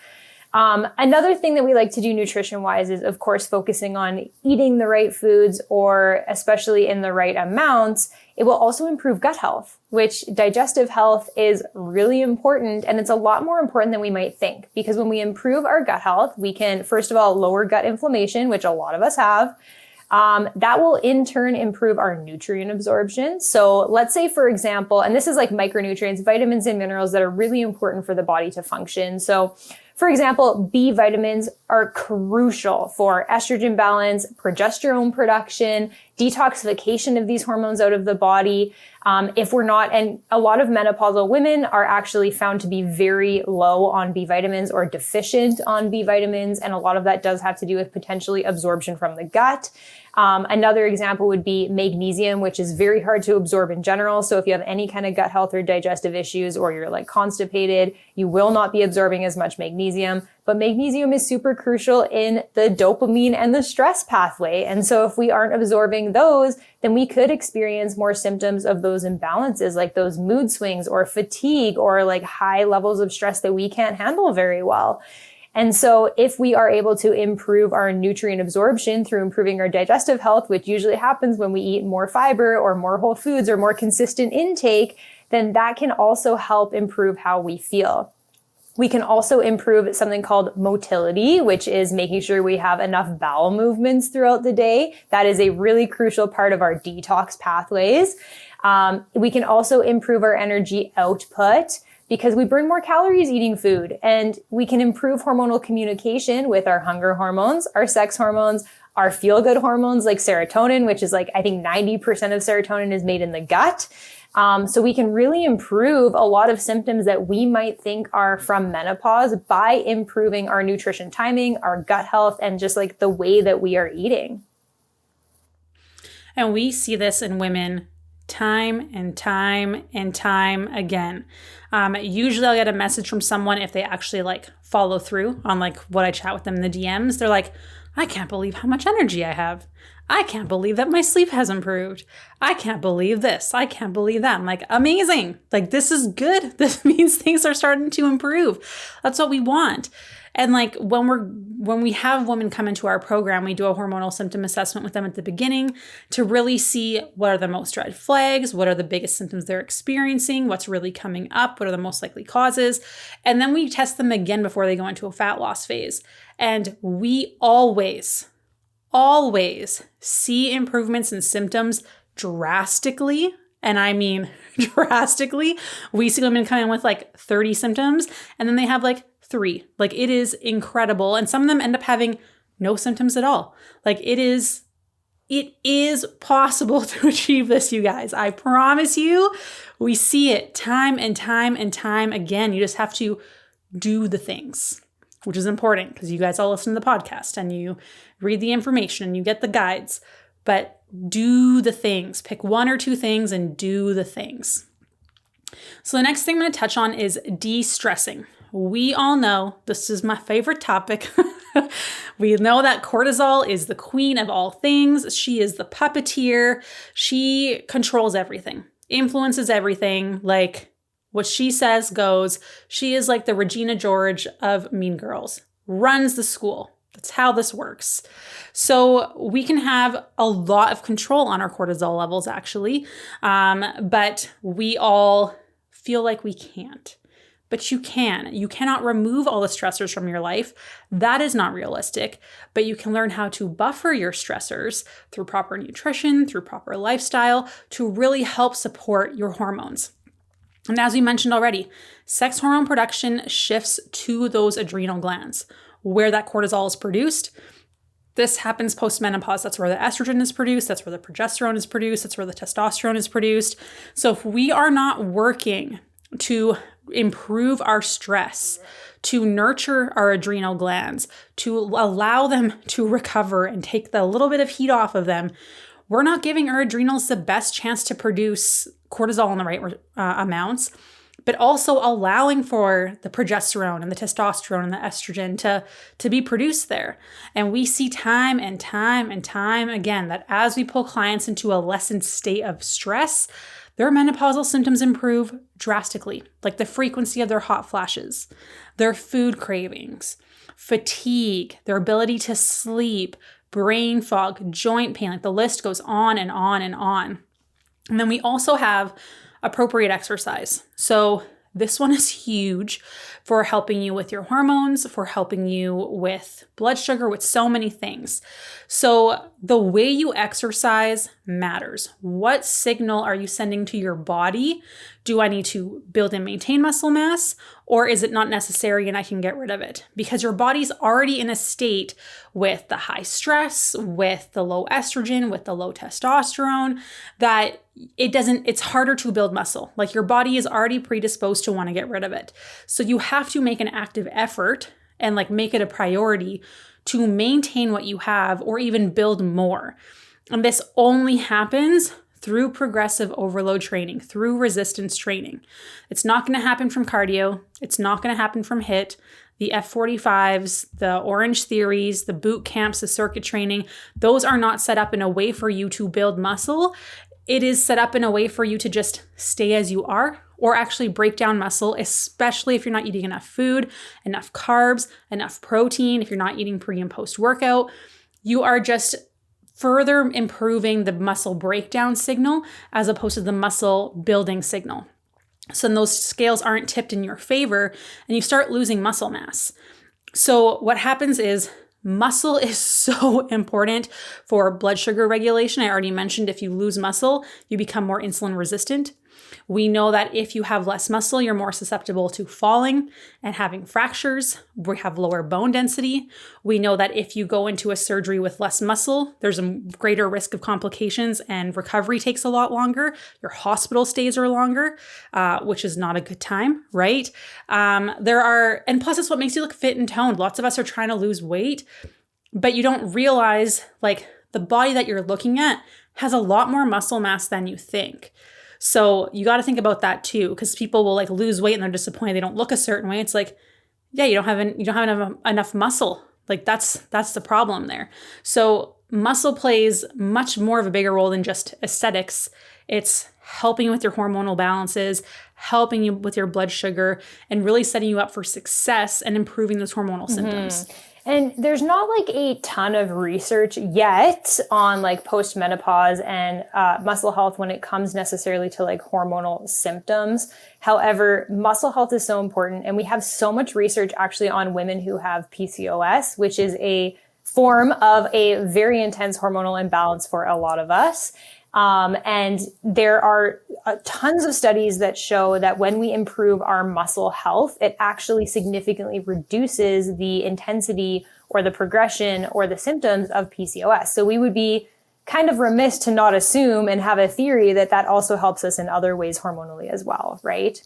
Another thing that we like to do nutrition-wise is, of course, focusing on eating the right foods, or especially in the right amounts. It will also improve gut health, which digestive health is really important. And it's a lot more important than we might think, because when we improve our gut health, we can, first of all, lower gut inflammation, which a lot of us have. That will in turn improve our nutrient absorption. So let's say, for example, and this is like micronutrients, vitamins and minerals that are really important for the body to function. So for example, B vitamins are crucial for estrogen balance, progesterone production, detoxification of these hormones out of the body. If we're not, and a lot of menopausal women are actually found to be very low on B vitamins or deficient on B vitamins. And a lot of that does have to do with potentially absorption from the gut. Another example would be magnesium, which is very hard to absorb in general. So if you have any kind of gut health or digestive issues, or you're like constipated, you will not be absorbing as much magnesium. But magnesium is super crucial in the dopamine and the stress pathway. And so if we aren't absorbing those, then we could experience more symptoms of those imbalances, like those mood swings or fatigue or like high levels of stress that we can't handle very well. And so if we are able to improve our nutrient absorption through improving our digestive health, which usually happens when we eat more fiber or more whole foods or more consistent intake, then that can also help improve how we feel. We can also improve something called motility, which is making sure we have enough bowel movements throughout the day. That is a really crucial part of our detox pathways. We can also improve our energy output, because we burn more calories eating food, and we can improve hormonal communication with our hunger hormones, our sex hormones, our feel-good hormones like serotonin, which is like, I think 90% of serotonin is made in the gut. So we can really improve a lot of symptoms that we might think are from menopause by improving our nutrition timing, our gut health, and just like the way that we are eating. And we see this in women time and time and time again. Usually I'll get a message from someone if they actually like follow through on like what I chat with them in the DMs. They're like, I can't believe how much energy I have. I can't believe that my sleep has improved. I can't believe this. I can't believe that. I'm like, amazing. Like, this is good. This means things are starting to improve. That's what we want. And like when we have women come into our program, we do a hormonal symptom assessment with them at the beginning to really see what are the most red flags, what are the biggest symptoms they're experiencing, what's really coming up, what are the most likely causes. And then we test them again before they go into a fat loss phase. And we always see improvements in symptoms drastically. And I mean drastically. We see women come in with like 30 symptoms, and then they have like 3. Like, it is incredible. And some of them end up having no symptoms at all. Like, it is possible to achieve this, you guys. I promise you, we see it time and time and time again. You just have to do the things, which is important because you guys all listen to the podcast and you read the information and you get the guides, but do the things. Pick 1 or 2 things and do the things. So the next thing I'm going to touch on is de-stressing. We all know this is my favorite topic. We know that cortisol is the queen of all things. She is the puppeteer. She controls everything, influences everything. Like, what she says goes. She is like the Regina George of Mean Girls, runs the school. That's how this works. So we can have a lot of control on our cortisol levels, actually, but we all feel like we can't. But you can. You cannot remove all the stressors from your life. That is not realistic. But you can learn how to buffer your stressors through proper nutrition, through proper lifestyle, to really help support your hormones. And as we mentioned already, sex hormone production shifts to those adrenal glands where that cortisol is produced. This happens post-menopause. That's where the estrogen is produced. That's where the progesterone is produced. That's where the testosterone is produced. So if we are not working to improve our stress, to nurture our adrenal glands, to allow them to recover and take the little bit of heat off of them, we're not giving our adrenals the best chance to produce cortisol in the right amounts, but also allowing for the progesterone and the testosterone and the estrogen to be produced there. And we see time and time and time again that as we pull clients into a lessened state of stress, their menopausal symptoms improve drastically, like the frequency of their hot flashes, their food cravings, fatigue, their ability to sleep, brain fog, joint pain, like the list goes on and on and on. And then we also have appropriate exercise. So this one is huge for helping you with your hormones, for helping you with blood sugar, with so many things. So the way you exercise matters. What signal are you sending to your body? Do I need to build and maintain muscle mass, or is it not necessary and I can get rid of it? Because your body's already in a state with the high stress, with the low estrogen, with the low testosterone, that it's harder to build muscle. Like your body is already predisposed to want to get rid of it. So you have to make an active effort and like make it a priority to maintain what you have or even build more. And this only happens through progressive overload training, through resistance training. It's not going to happen from cardio. It's not going to happen from HIIT. The F45s, the Orange Theories, the boot camps, the circuit training, those are not set up in a way for you to build muscle. It is set up in a way for you to just stay as you are or actually break down muscle, especially if you're not eating enough food, enough carbs, enough protein, if you're not eating pre and post workout. You are just further improving the muscle breakdown signal as opposed to the muscle building signal. So then those scales aren't tipped in your favor and you start losing muscle mass. So what happens is muscle is so important for blood sugar regulation. I already mentioned if you lose muscle, you become more insulin resistant. We know that if you have less muscle, you're more susceptible to falling and having fractures. We have lower bone density. We know that if you go into a surgery with less muscle, there's a greater risk of complications and recovery takes a lot longer. Your hospital stays are longer, which is not a good time, right? And plus it's what makes you look fit and toned. Lots of us are trying to lose weight, but you don't realize like the body that you're looking at has a lot more muscle mass than you think. So you got to think about that too, because people will like lose weight and they're disappointed they don't look a certain way. It's like, yeah, you don't have enough muscle. Like that's the problem there. So muscle plays much more of a bigger role than just aesthetics. It's helping you with your hormonal balances, helping you with your blood sugar, and really setting you up for success and improving those hormonal symptoms. And there's not like a ton of research yet on like post-menopause and muscle health when it comes necessarily to like hormonal symptoms. However, muscle health is so important. And we have so much research actually on women who have PCOS, which is a form of a very intense hormonal imbalance for a lot of us. And there are tons of studies that show that when we improve our muscle health, it actually significantly reduces the intensity or the progression or the symptoms of PCOS. So we would be kind of remiss to not assume and have a theory that that also helps us in other ways hormonally as well, right?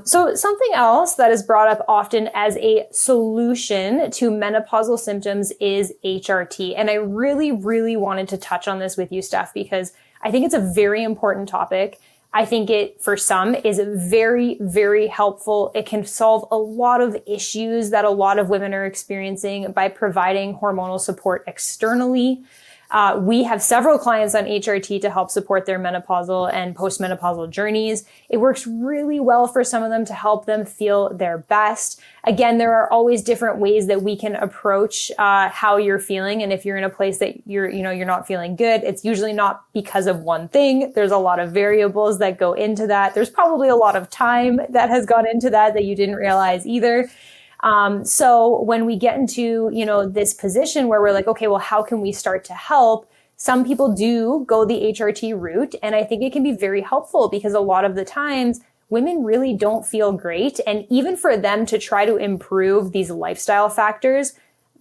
So something else that is brought up often as a solution to menopausal symptoms is HRT. And I really, really wanted to touch on this with you, Steph, because I think it's a very important topic. I think it, for some, is very, very helpful. It can solve a lot of issues that a lot of women are experiencing by providing hormonal support externally. We have several clients on HRT to help support their menopausal and postmenopausal journeys. It works really well for some of them to help them feel their best. Again, there are always different ways that we can approach how you're feeling. And if you're in a place that you're not feeling good, it's usually not because of one thing. There's a lot of variables that go into that. There's probably a lot of time that has gone into that you didn't realize either. So when we get into, this position where we're like, okay, well, how can we start to help? Some people do go the HRT route. And I think it can be very helpful because a lot of the times women really don't feel great. And even for them to try to improve these lifestyle factors,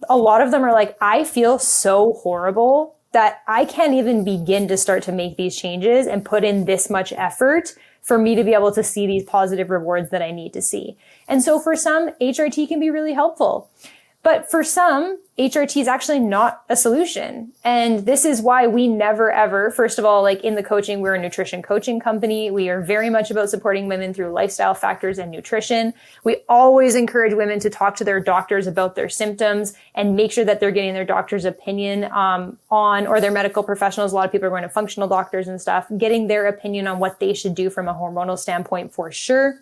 a lot of them are like, I feel so horrible that I can't even begin to start to make these changes and put in this much effort for me to be able to see these positive rewards that I need to see. And so for some, HRT can be really helpful. But for some, HRT is actually not a solution. And this is why we never ever, first of all, like in the coaching, we're a nutrition coaching company. We are very much about supporting women through lifestyle factors and nutrition. We always encourage women to talk to their doctors about their symptoms and make sure that they're getting their doctor's opinion or their medical professionals. A lot of people are going to functional doctors and stuff, getting their opinion on what they should do from a hormonal standpoint for sure.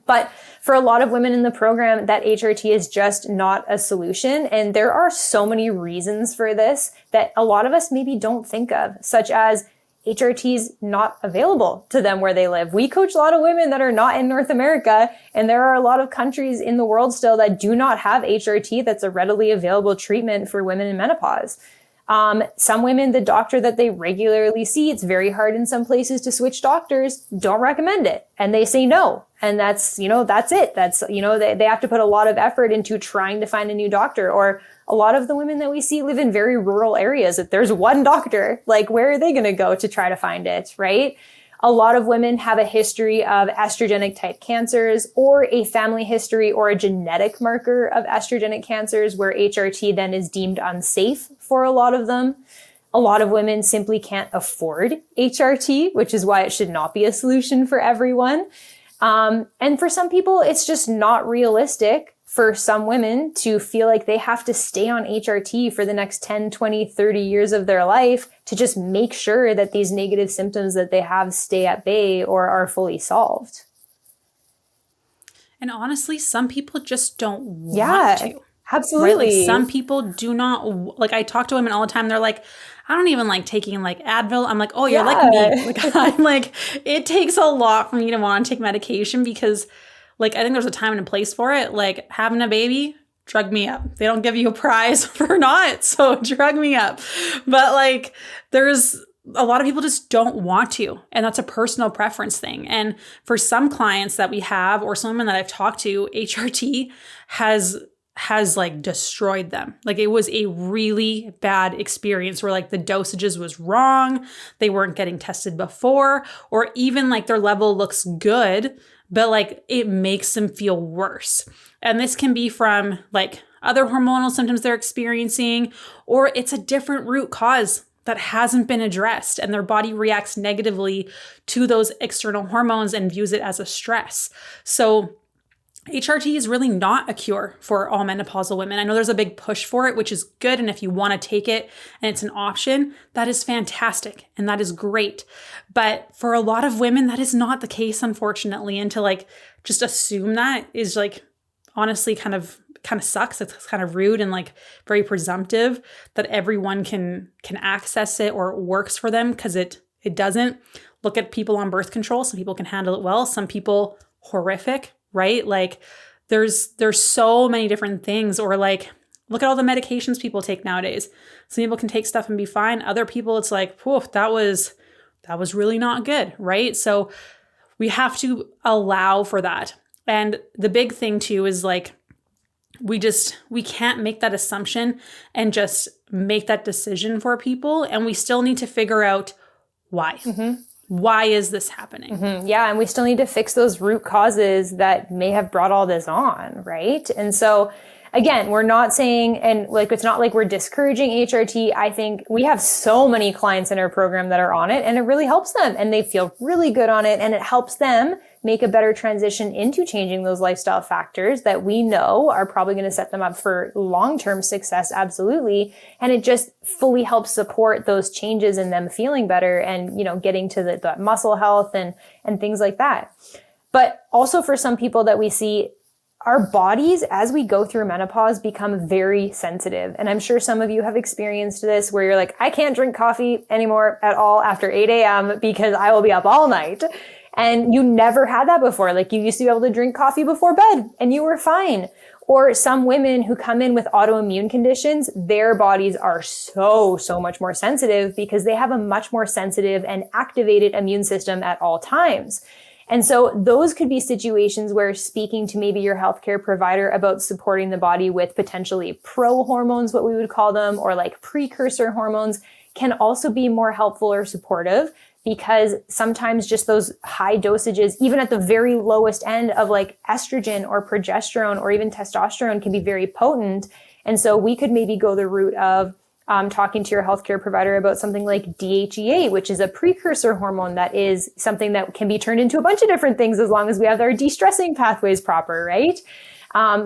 But for a lot of women in the program, that HRT is just not a solution. And there are so many reasons for this that a lot of us maybe don't think of, such as HRT is not available to them where they live. We coach a lot of women that are not in North America, and there are a lot of countries in the world still that do not have HRT that's a readily available treatment for women in menopause. Some women, the doctor that they regularly see, it's very hard in some places to switch doctors, don't recommend it. And they say no. And that's it. They have to put a lot of effort into trying to find a new doctor. Or a lot of the women that we see live in very rural areas. If there's one doctor, like where are they going to go to try to find it, right? A lot of women have a history of estrogenic type cancers or a family history or a genetic marker of estrogenic cancers where HRT then is deemed unsafe for a lot of them. A lot of women simply can't afford HRT, which is why it should not be a solution for everyone. And for some people, it's just not realistic for some women to feel like they have to stay on HRT for the next 10, 20, 30 years of their life to just make sure that these negative symptoms that they have stay at bay or are fully solved. And honestly, some people just don't want to. Absolutely. Right? Like some people do not, like I talk to women all the time. They're like, I don't even like taking like Advil. I'm like, oh, you're like me. Like I'm like, it takes a lot for me to want to take medication because like, I think there's a time and a place for it. Like having a baby, drug me up. They don't give you a prize for not, so drug me up. But like, there's a lot of people just don't want to, and that's a personal preference thing. And for some clients that we have, or some women that I've talked to, HRT has like destroyed them. Like it was a really bad experience where like the dosages was wrong. They weren't getting tested before, or even like their level looks good, but like it makes them feel worse. And this can be from like other hormonal symptoms they're experiencing, or it's a different root cause that hasn't been addressed and their body reacts negatively to those external hormones and views it as a stress. So HRT is really not a cure for all menopausal women. I know there's a big push for it, which is good. And if you want to take it and it's an option, that is fantastic and that is great. But for a lot of women, that is not the case, unfortunately. And to like just assume that is like honestly kind of sucks. It's kind of rude and like very presumptive that everyone can access it or it works for them, because it doesn't. Look at people on birth control. Some people can handle it well. Some people horrific. Right? Like there's so many different things, or like, look at all the medications people take nowadays. Some people can take stuff and be fine. Other people, it's like, whoa, that was really not good. Right? So we have to allow for that. And the big thing too is like, we can't make that assumption and just make that decision for people. And we still need to figure out why. Mm-hmm. Why is this happening? Mm-hmm. Yeah. And we still need to fix those root causes that may have brought all this on. Right. And so again, we're not saying, and like, it's not like we're discouraging HRT. I think we have so many clients in our program that are on it, and it really helps them and they feel really good on it. And it helps them make a better transition into changing those lifestyle factors that we know are probably going to set them up for long-term success. Absolutely. And it just fully helps support those changes in them feeling better and, getting to the muscle health and things like that. But also for some people that we see, our bodies, as we go through menopause, become very sensitive. And I'm sure some of you have experienced this where you're like, I can't drink coffee anymore at all after 8 a.m. because I will be up all night. And you never had that before. Like you used to be able to drink coffee before bed and you were fine. Or some women who come in with autoimmune conditions, their bodies are so much more sensitive because they have a much more sensitive and activated immune system at all times. And so those could be situations where speaking to maybe your healthcare provider about supporting the body with potentially pro-hormones, what we would call them, or like precursor hormones, can also be more helpful or supportive, because sometimes just those high dosages, even at the very lowest end of like estrogen or progesterone or even testosterone, can be very potent. And so we could maybe go the route of talking to your healthcare provider about something like DHEA, which is a precursor hormone that is something that can be turned into a bunch of different things as long as we have our de-stressing pathways proper, right?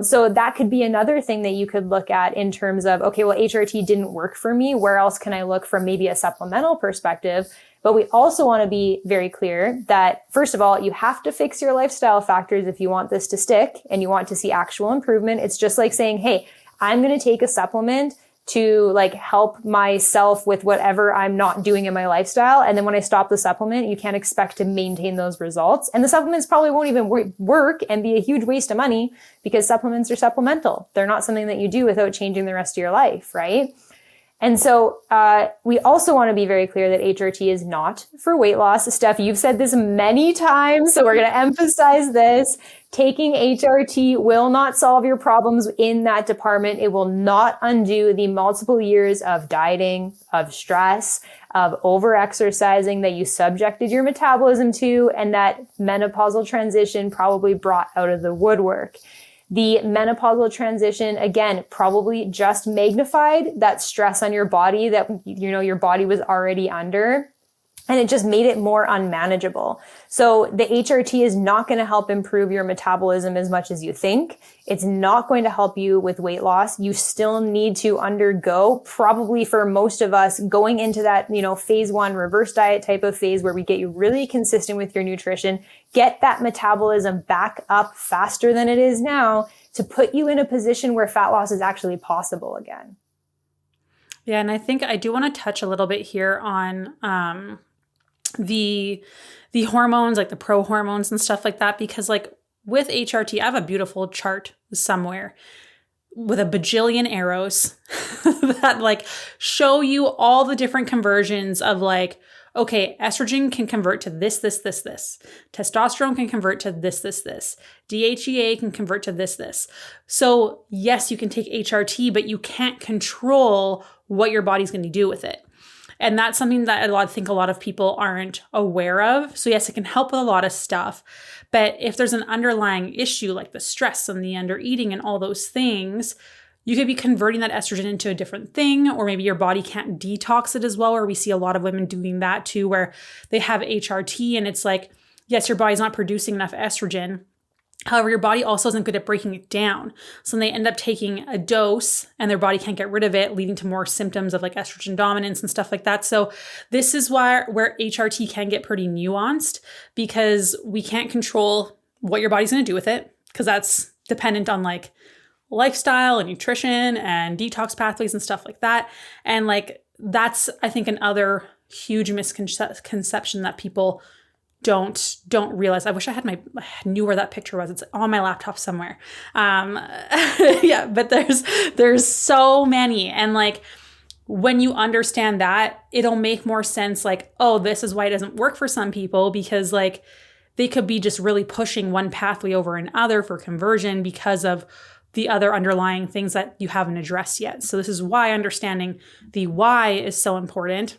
So that could be another thing that you could look at in terms of, okay, well, HRT didn't work for me. Where else can I look from maybe a supplemental perspective? But we also want to be very clear that, first of all, you have to fix your lifestyle factors if you want this to stick and you want to see actual improvement. It's just like saying, hey, I'm going to take a supplement to like help myself with whatever I'm not doing in my lifestyle. And then when I stop the supplement, you can't expect to maintain those results. And the supplements probably won't even work and be a huge waste of money because supplements are supplemental. They're not something that you do without changing the rest of your life, right? And so we also want to be very clear that HRT is not for weight loss. Steph, you've said this many times, so we're going to emphasize this. Taking HRT will not solve your problems in that department. It will not undo the multiple years of dieting, of stress, of over-exercising that you subjected your metabolism to, and that menopausal transition probably brought out of the woodwork. The menopausal transition, again, probably just magnified that stress on your body that, your body was already under. And it just made it more unmanageable. So the HRT is not going to help improve your metabolism as much as you think. It's not going to help you with weight loss. You still need to undergo, probably for most of us, going into that, phase 1 reverse diet type of phase where we get you really consistent with your nutrition, get that metabolism back up faster than it is now to put you in a position where fat loss is actually possible again. Yeah. And I think I do want to touch a little bit here on, the hormones, like the pro hormones and stuff like that, because like with HRT, I have a beautiful chart somewhere with a bajillion arrows that like show you all the different conversions of like, okay, estrogen can convert to this. Testosterone can convert to this. DHEA can convert to this. So yes, you can take HRT, but you can't control what your body's going to do with it. And that's something that I think a lot of people aren't aware of. So yes, it can help with a lot of stuff. But if there's an underlying issue like the stress and the under eating and all those things, you could be converting that estrogen into a different thing, or maybe your body can't detox it as well. Or we see a lot of women doing that too, where they have HRT and it's like, yes, your body's not producing enough estrogen. However, your body also isn't good at breaking it down. So they end up taking a dose and their body can't get rid of it, leading to more symptoms of like estrogen dominance and stuff like that. So this is where HRT can get pretty nuanced, because we can't control what your body's going to do with it, because that's dependent on like lifestyle and nutrition and detox pathways and stuff like that. And like, that's, I think, another huge misconception that people don't realize. I wish I knew where that picture was. It's on my laptop somewhere. Yeah, but there's so many. And like, when you understand that, it'll make more sense. Like, oh, this is why it doesn't work for some people, because like they could be just really pushing one pathway over another for conversion because of the other underlying things that you haven't addressed yet. So this is why understanding the why is so important.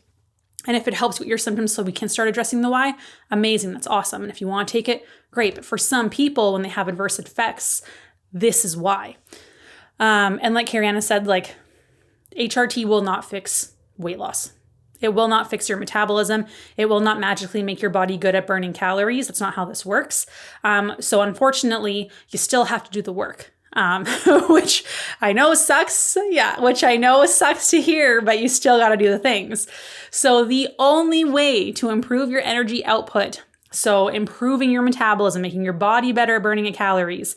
And if it helps with your symptoms so we can start addressing the why, amazing, that's awesome. And if you want to take it, great. But for some people, when they have adverse effects, this is why. And like Kirianna said, like HRT will not fix weight loss. It will not fix your metabolism. It will not magically make your body good at burning calories. That's not how this works. So unfortunately, you still have to do the work. Which I know sucks. Yeah, which I know sucks to hear, but you still got to do the things. So the only way to improve your energy output, so improving your metabolism, making your body better at burning calories,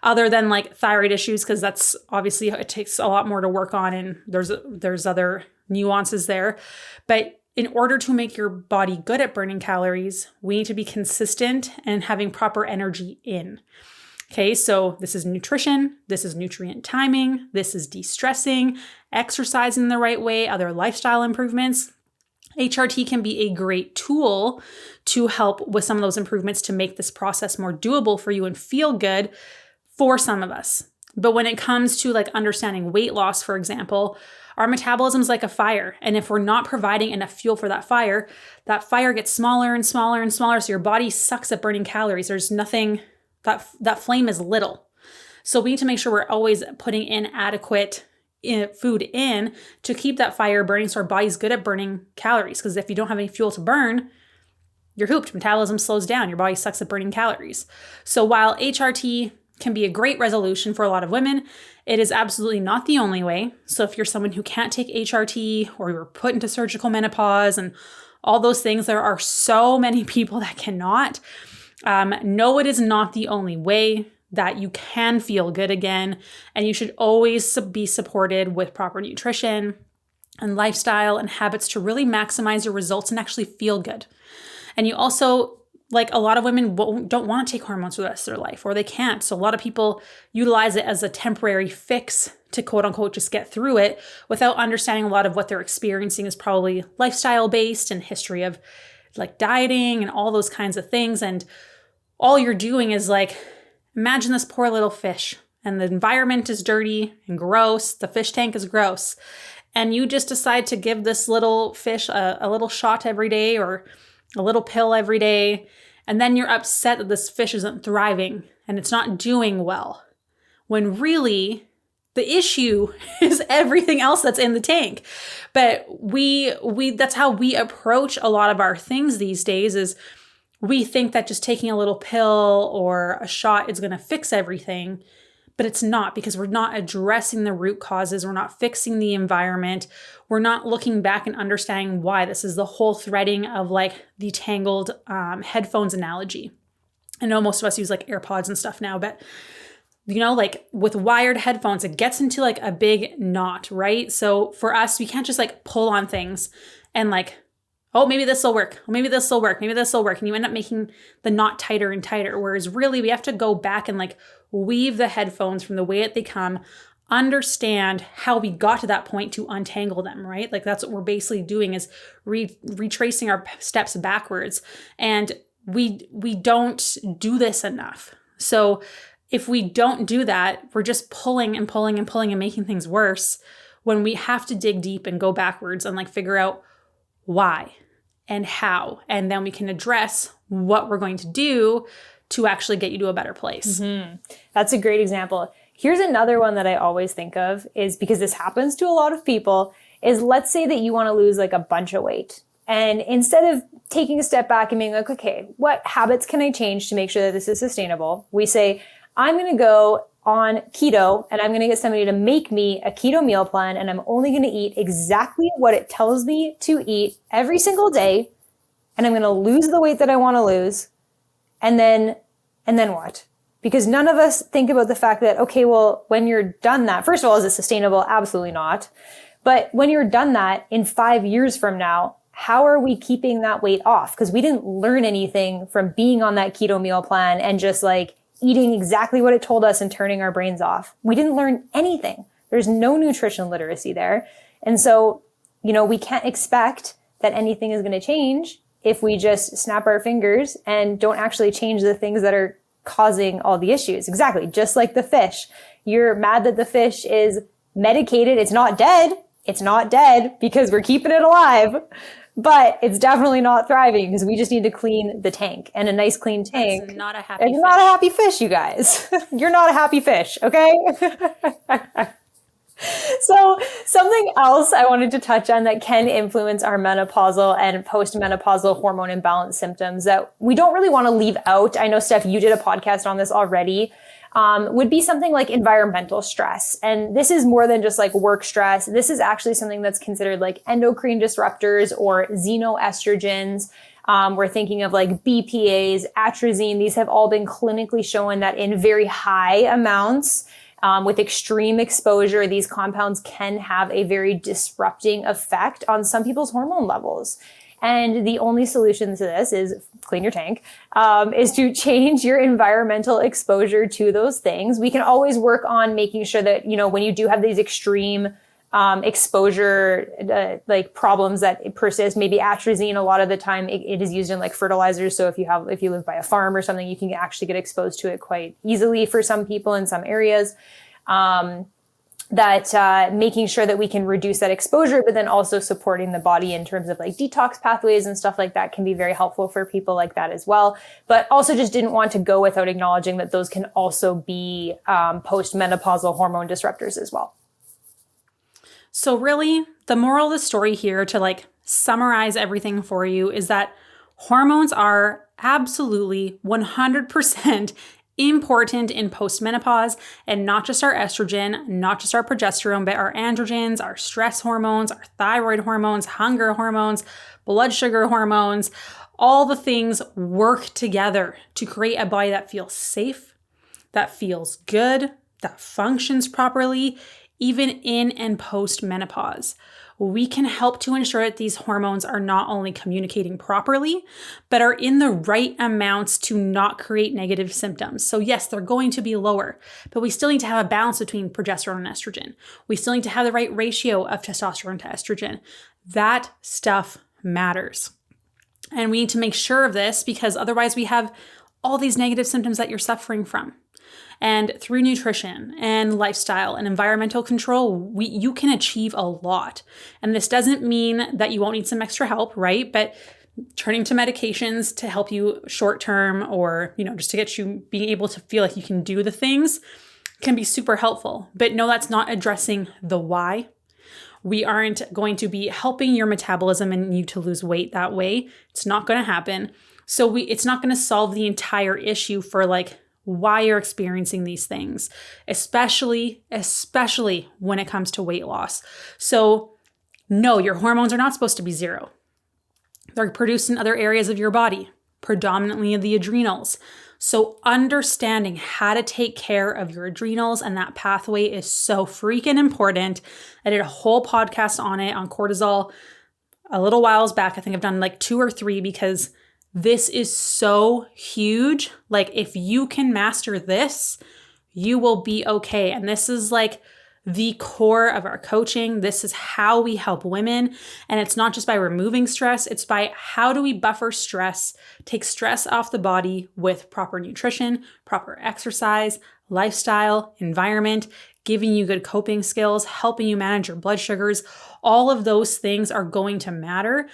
other than like thyroid issues, because that's obviously, it takes a lot more to work on and there's other nuances there. But in order to make your body good at burning calories, we need to be consistent and having proper energy in. Okay, so this is nutrition, this is nutrient timing, this is de-stressing, exercising the right way, other lifestyle improvements. HRT can be a great tool to help with some of those improvements to make this process more doable for you and feel good for some of us. But when it comes to like understanding weight loss, for example, Our metabolism is like a fire. And if we're not providing enough fuel for that fire gets smaller and smaller and smaller. So your body sucks at burning calories. There's nothing, that flame is little. So we need to make sure we're always putting in adequate food in to keep that fire burning, so our body's good at burning calories. Because if you don't have any fuel to burn, you're hooped. Metabolism slows down. Your body sucks at burning calories. So while HRT can be a great resolution for a lot of women, it is absolutely not the only way. So if you're someone who can't take HRT, or you're put into surgical menopause and all those things, there are so many people that cannot. No, it is not the only way that you can feel good again. And you should always be supported with proper nutrition and lifestyle and habits to really maximize your results and actually feel good. And you also, like, a lot of women don't want to take hormones for the rest of their life, or they can't. So a lot of people utilize it as a temporary fix to quote unquote just get through it, without understanding a lot of what they're experiencing is probably lifestyle based and history of like dieting and all those kinds of things. And all you're doing is like, imagine this poor little fish, and the environment is dirty and gross. The fish tank is gross. And you just decide to give this little fish a little shot every day, or a little pill every day. And then you're upset that this fish isn't thriving and it's not doing well. When really the issue is everything else that's in the tank. But that's how we approach a lot of our things these days, is we think that just taking a little pill or a shot is going to fix everything, but it's not, because we're not addressing the root causes. We're not fixing the environment. We're not looking back and understanding why. This is the whole threading of like the tangled headphones analogy. I know most of us use like AirPods and stuff now, but you know, like with wired headphones, it gets into like a big knot, right? So for us, we can't just like pull on things and like, oh, maybe this will work. Maybe this will work. Maybe this will work. And you end up making the knot tighter and tighter. Whereas really we have to go back and like weave the headphones from the way that they come, understand how we got to that point to untangle them, right? Like that's what we're basically doing, is retracing our steps backwards. And we don't do this enough. So if we don't do that, we're just pulling and pulling and pulling and making things worse, when we have to dig deep and go backwards and like figure out why and how, and then we can address what we're going to do to actually get you to a better place. Mm-hmm. That's a great example. Here's another one that I always think of, is because this happens to a lot of people, is let's say that you want to lose like a bunch of weight. And instead of taking a step back and being like, okay, what habits can I change to make sure that this is sustainable? We say, I'm going to go on keto and I'm going to get somebody to make me a keto meal plan, and I'm only going to eat exactly what it tells me to eat every single day. And I'm going to lose the weight that I want to lose. And then what? Because none of us think about the fact that, okay, well, when you're done that, first of all, is it sustainable? Absolutely not. But when you're done that in 5 years from now, how are we keeping that weight off? Because we didn't learn anything from being on that keto meal plan and just like eating exactly what it told us and turning our brains off. We didn't learn anything. There's no nutrition literacy there. And so, you know, we can't expect that anything is going to change if we just snap our fingers and don't actually change the things that are causing all the issues. Exactly. Just like the fish. You're mad that the fish is medicated. It's not dead. It's not dead because we're keeping it alive, but it's definitely not thriving because we just need to clean the tank. And a nice clean tank. It's not a happy fish. It's not a happy fish, you guys. You're not a happy fish, okay? So something else I wanted to touch on that can influence our menopausal and post-menopausal hormone imbalance symptoms that we don't really want to leave out. I know, Steph, you did a podcast on this already. Would be something like environmental stress. And this is more than just like work stress. This is actually something that's considered like endocrine disruptors or xenoestrogens. We're thinking of like BPAs, atrazine. These have all been clinically shown that in very high amounts, with extreme exposure, these compounds can have a very disrupting effect on some people's hormone levels. And the only solution to this is clean your tank, is to change your environmental exposure to those things. We can always work on making sure that, you know, when you do have these extreme exposure like problems that persist, maybe atrazine, a lot of the time it is used in like fertilizers. So if you live by a farm or something, you can actually get exposed to it quite easily for some people in some areas. making sure that we can reduce that exposure, but then also supporting the body in terms of like detox pathways and stuff like that can be very helpful for people like that as well. But also just didn't want to go without acknowledging that those can also be post-menopausal hormone disruptors as well. So really, the moral of the story here, to like summarize everything for you, is that hormones are absolutely 100% important in postmenopause, and not just our estrogen, not just our progesterone, but our androgens, our stress hormones, our thyroid hormones, hunger hormones, blood sugar hormones. All the things work together to create a body that feels safe, that feels good, that functions properly, even in and post menopause. We can help to ensure that these hormones are not only communicating properly, but are in the right amounts to not create negative symptoms. So yes, they're going to be lower, but we still need to have a balance between progesterone and estrogen. We still need to have the right ratio of testosterone to estrogen. That stuff matters. And we need to make sure of this, because otherwise we have all these negative symptoms that you're suffering from. And through nutrition and lifestyle and environmental control, you can achieve a lot. And this doesn't mean that you won't need some extra help, right? But turning to medications to help you short term, or, just to get you being able to feel like you can do the things, can be super helpful. But no, that's not addressing the why. We aren't going to be helping your metabolism and you to lose weight that way. It's not going to happen. So it's not going to solve the entire issue for like why you're experiencing these things, especially when it comes to weight loss. So no, your hormones are not supposed to be zero. They're produced in other areas of your body, predominantly the adrenals. So understanding how to take care of your adrenals and that pathway is so freaking important. I did a whole podcast on it, on cortisol, a little whiles back. I think I've done like 2 or 3, because this is so huge. Like, if you can master this, you will be okay. And this is like the core of our coaching. This is how we help women. And it's not just by removing stress, it's by how do we buffer stress, take stress off the body with proper nutrition, proper exercise, lifestyle, environment, giving you good coping skills, helping you manage your blood sugars. All of those things are going to matter.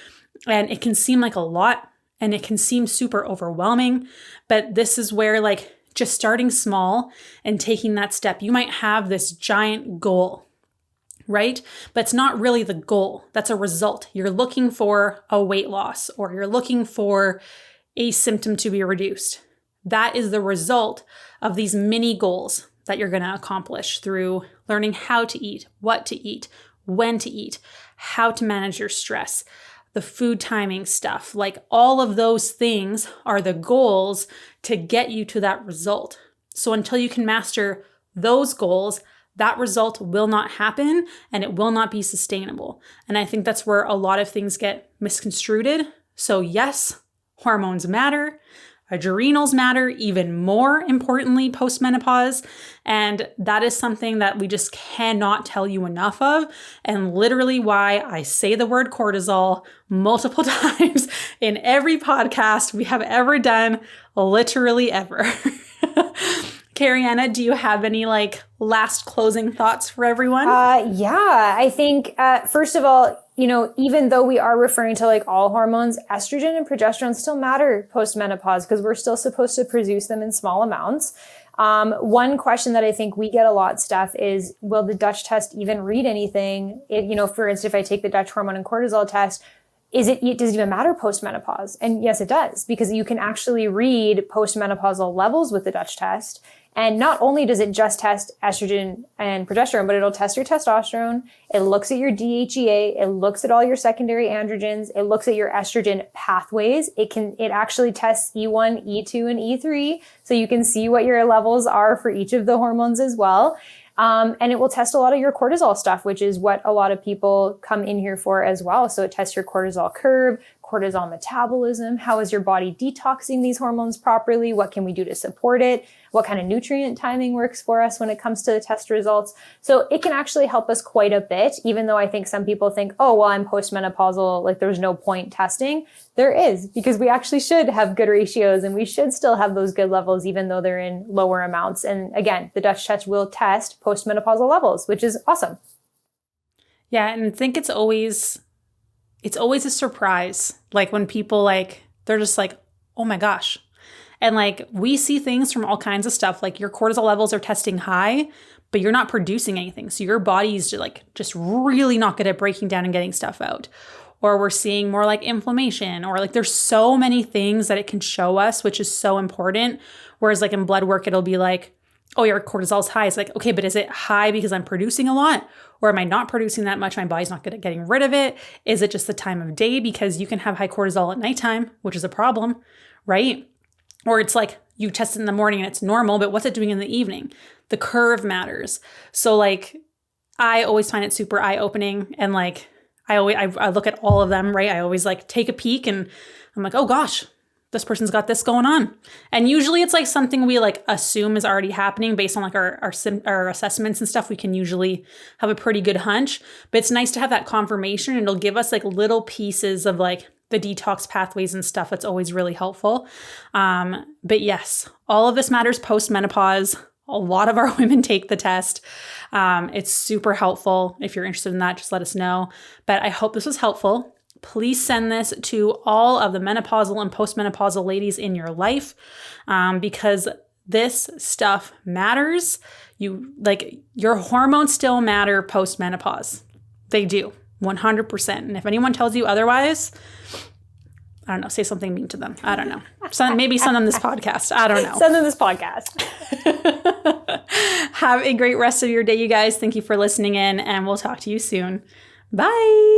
And it can seem like a lot, and it can seem super overwhelming, but this is where like just starting small and taking that step, you might have this giant goal, right? But it's not really the goal. That's a result. You're looking for a weight loss, or you're looking for a symptom to be reduced. That is the result of these mini goals that you're going to accomplish through learning how to eat, what to eat, when to eat, how to manage your stress, the food timing stuff. Like, all of those things are the goals to get you to that result. So until you can master those goals, that result will not happen and it will not be sustainable. And I think that's where a lot of things get misconstrued. So yes, hormones matter. Adrenals matter, even more importantly, post-menopause. And that is something that we just cannot tell you enough of. And literally why I say the word cortisol multiple times in every podcast we have ever done, literally ever. Kirianna, do you have any like last closing thoughts for everyone? Yeah, I think first of all, even though we are referring to like all hormones, estrogen and progesterone still matter post-menopause, because we're still supposed to produce them in small amounts. One question that I think we get a lot, Steph, is will the Dutch test even read anything? For instance, if I take the Dutch hormone and cortisol test, does it even matter post-menopause? And yes, it does, because you can actually read post-menopausal levels with the Dutch test. And not only does it just test estrogen and progesterone, but it'll test your testosterone. It looks at your DHEA. It looks at all your secondary androgens. It looks at your estrogen pathways. It actually tests E1, E2, and E3. So you can see what your levels are for each of the hormones as well. And it will test a lot of your cortisol stuff, which is what a lot of people come in here for as well. So it tests your cortisol curve, cortisol metabolism? How is your body detoxing these hormones properly? What can we do to support it? What kind of nutrient timing works for us when it comes to the test results? So it can actually help us quite a bit, even though I think some people think, oh, well, I'm postmenopausal, like there's no point testing. There is, because we actually should have good ratios and we should still have those good levels, even though they're in lower amounts. And again, the Dutch test will test postmenopausal levels, which is awesome. Yeah, and I think it's always a surprise. Like when people they're just like, oh my gosh. And like we see things from all kinds of stuff. Like your cortisol levels are testing high, but you're not producing anything. So your body's just really not good at breaking down and getting stuff out. Or we're seeing more like inflammation, or like there's so many things that it can show us, which is so important. Whereas like in blood work, it'll be like, oh, your cortisol's high. It's like, okay, but is it high because I'm producing a lot? Or am I not producing that much? My body's not good at getting rid of it. Is it just the time of day? Because you can have high cortisol at nighttime, which is a problem, right? Or it's like you test it in the morning and it's normal, but what's it doing in the evening? The curve matters. So like, I always find it super eye-opening, and like, I look at all of them, right? I always like take a peek and I'm like, oh gosh, this person's got this going on. And usually it's like something we like assume is already happening based on like our assessments and stuff. We can usually have a pretty good hunch, but it's nice to have that confirmation, and it'll give us like little pieces of like the detox pathways and stuff. That's always really helpful. But yes, all of this matters post-menopause. A lot of our women take the test. It's super helpful. If you're interested in that, just let us know. But I hope this was helpful. Please send this to all of the menopausal and postmenopausal ladies in your life, because this stuff matters. Your hormones still matter post-menopause. They do, 100%. And if anyone tells you otherwise, I don't know, say something mean to them. I don't know. Maybe send them this podcast. I don't know. Send them this podcast. Have a great rest of your day, you guys. Thank you for listening in, and we'll talk to you soon. Bye.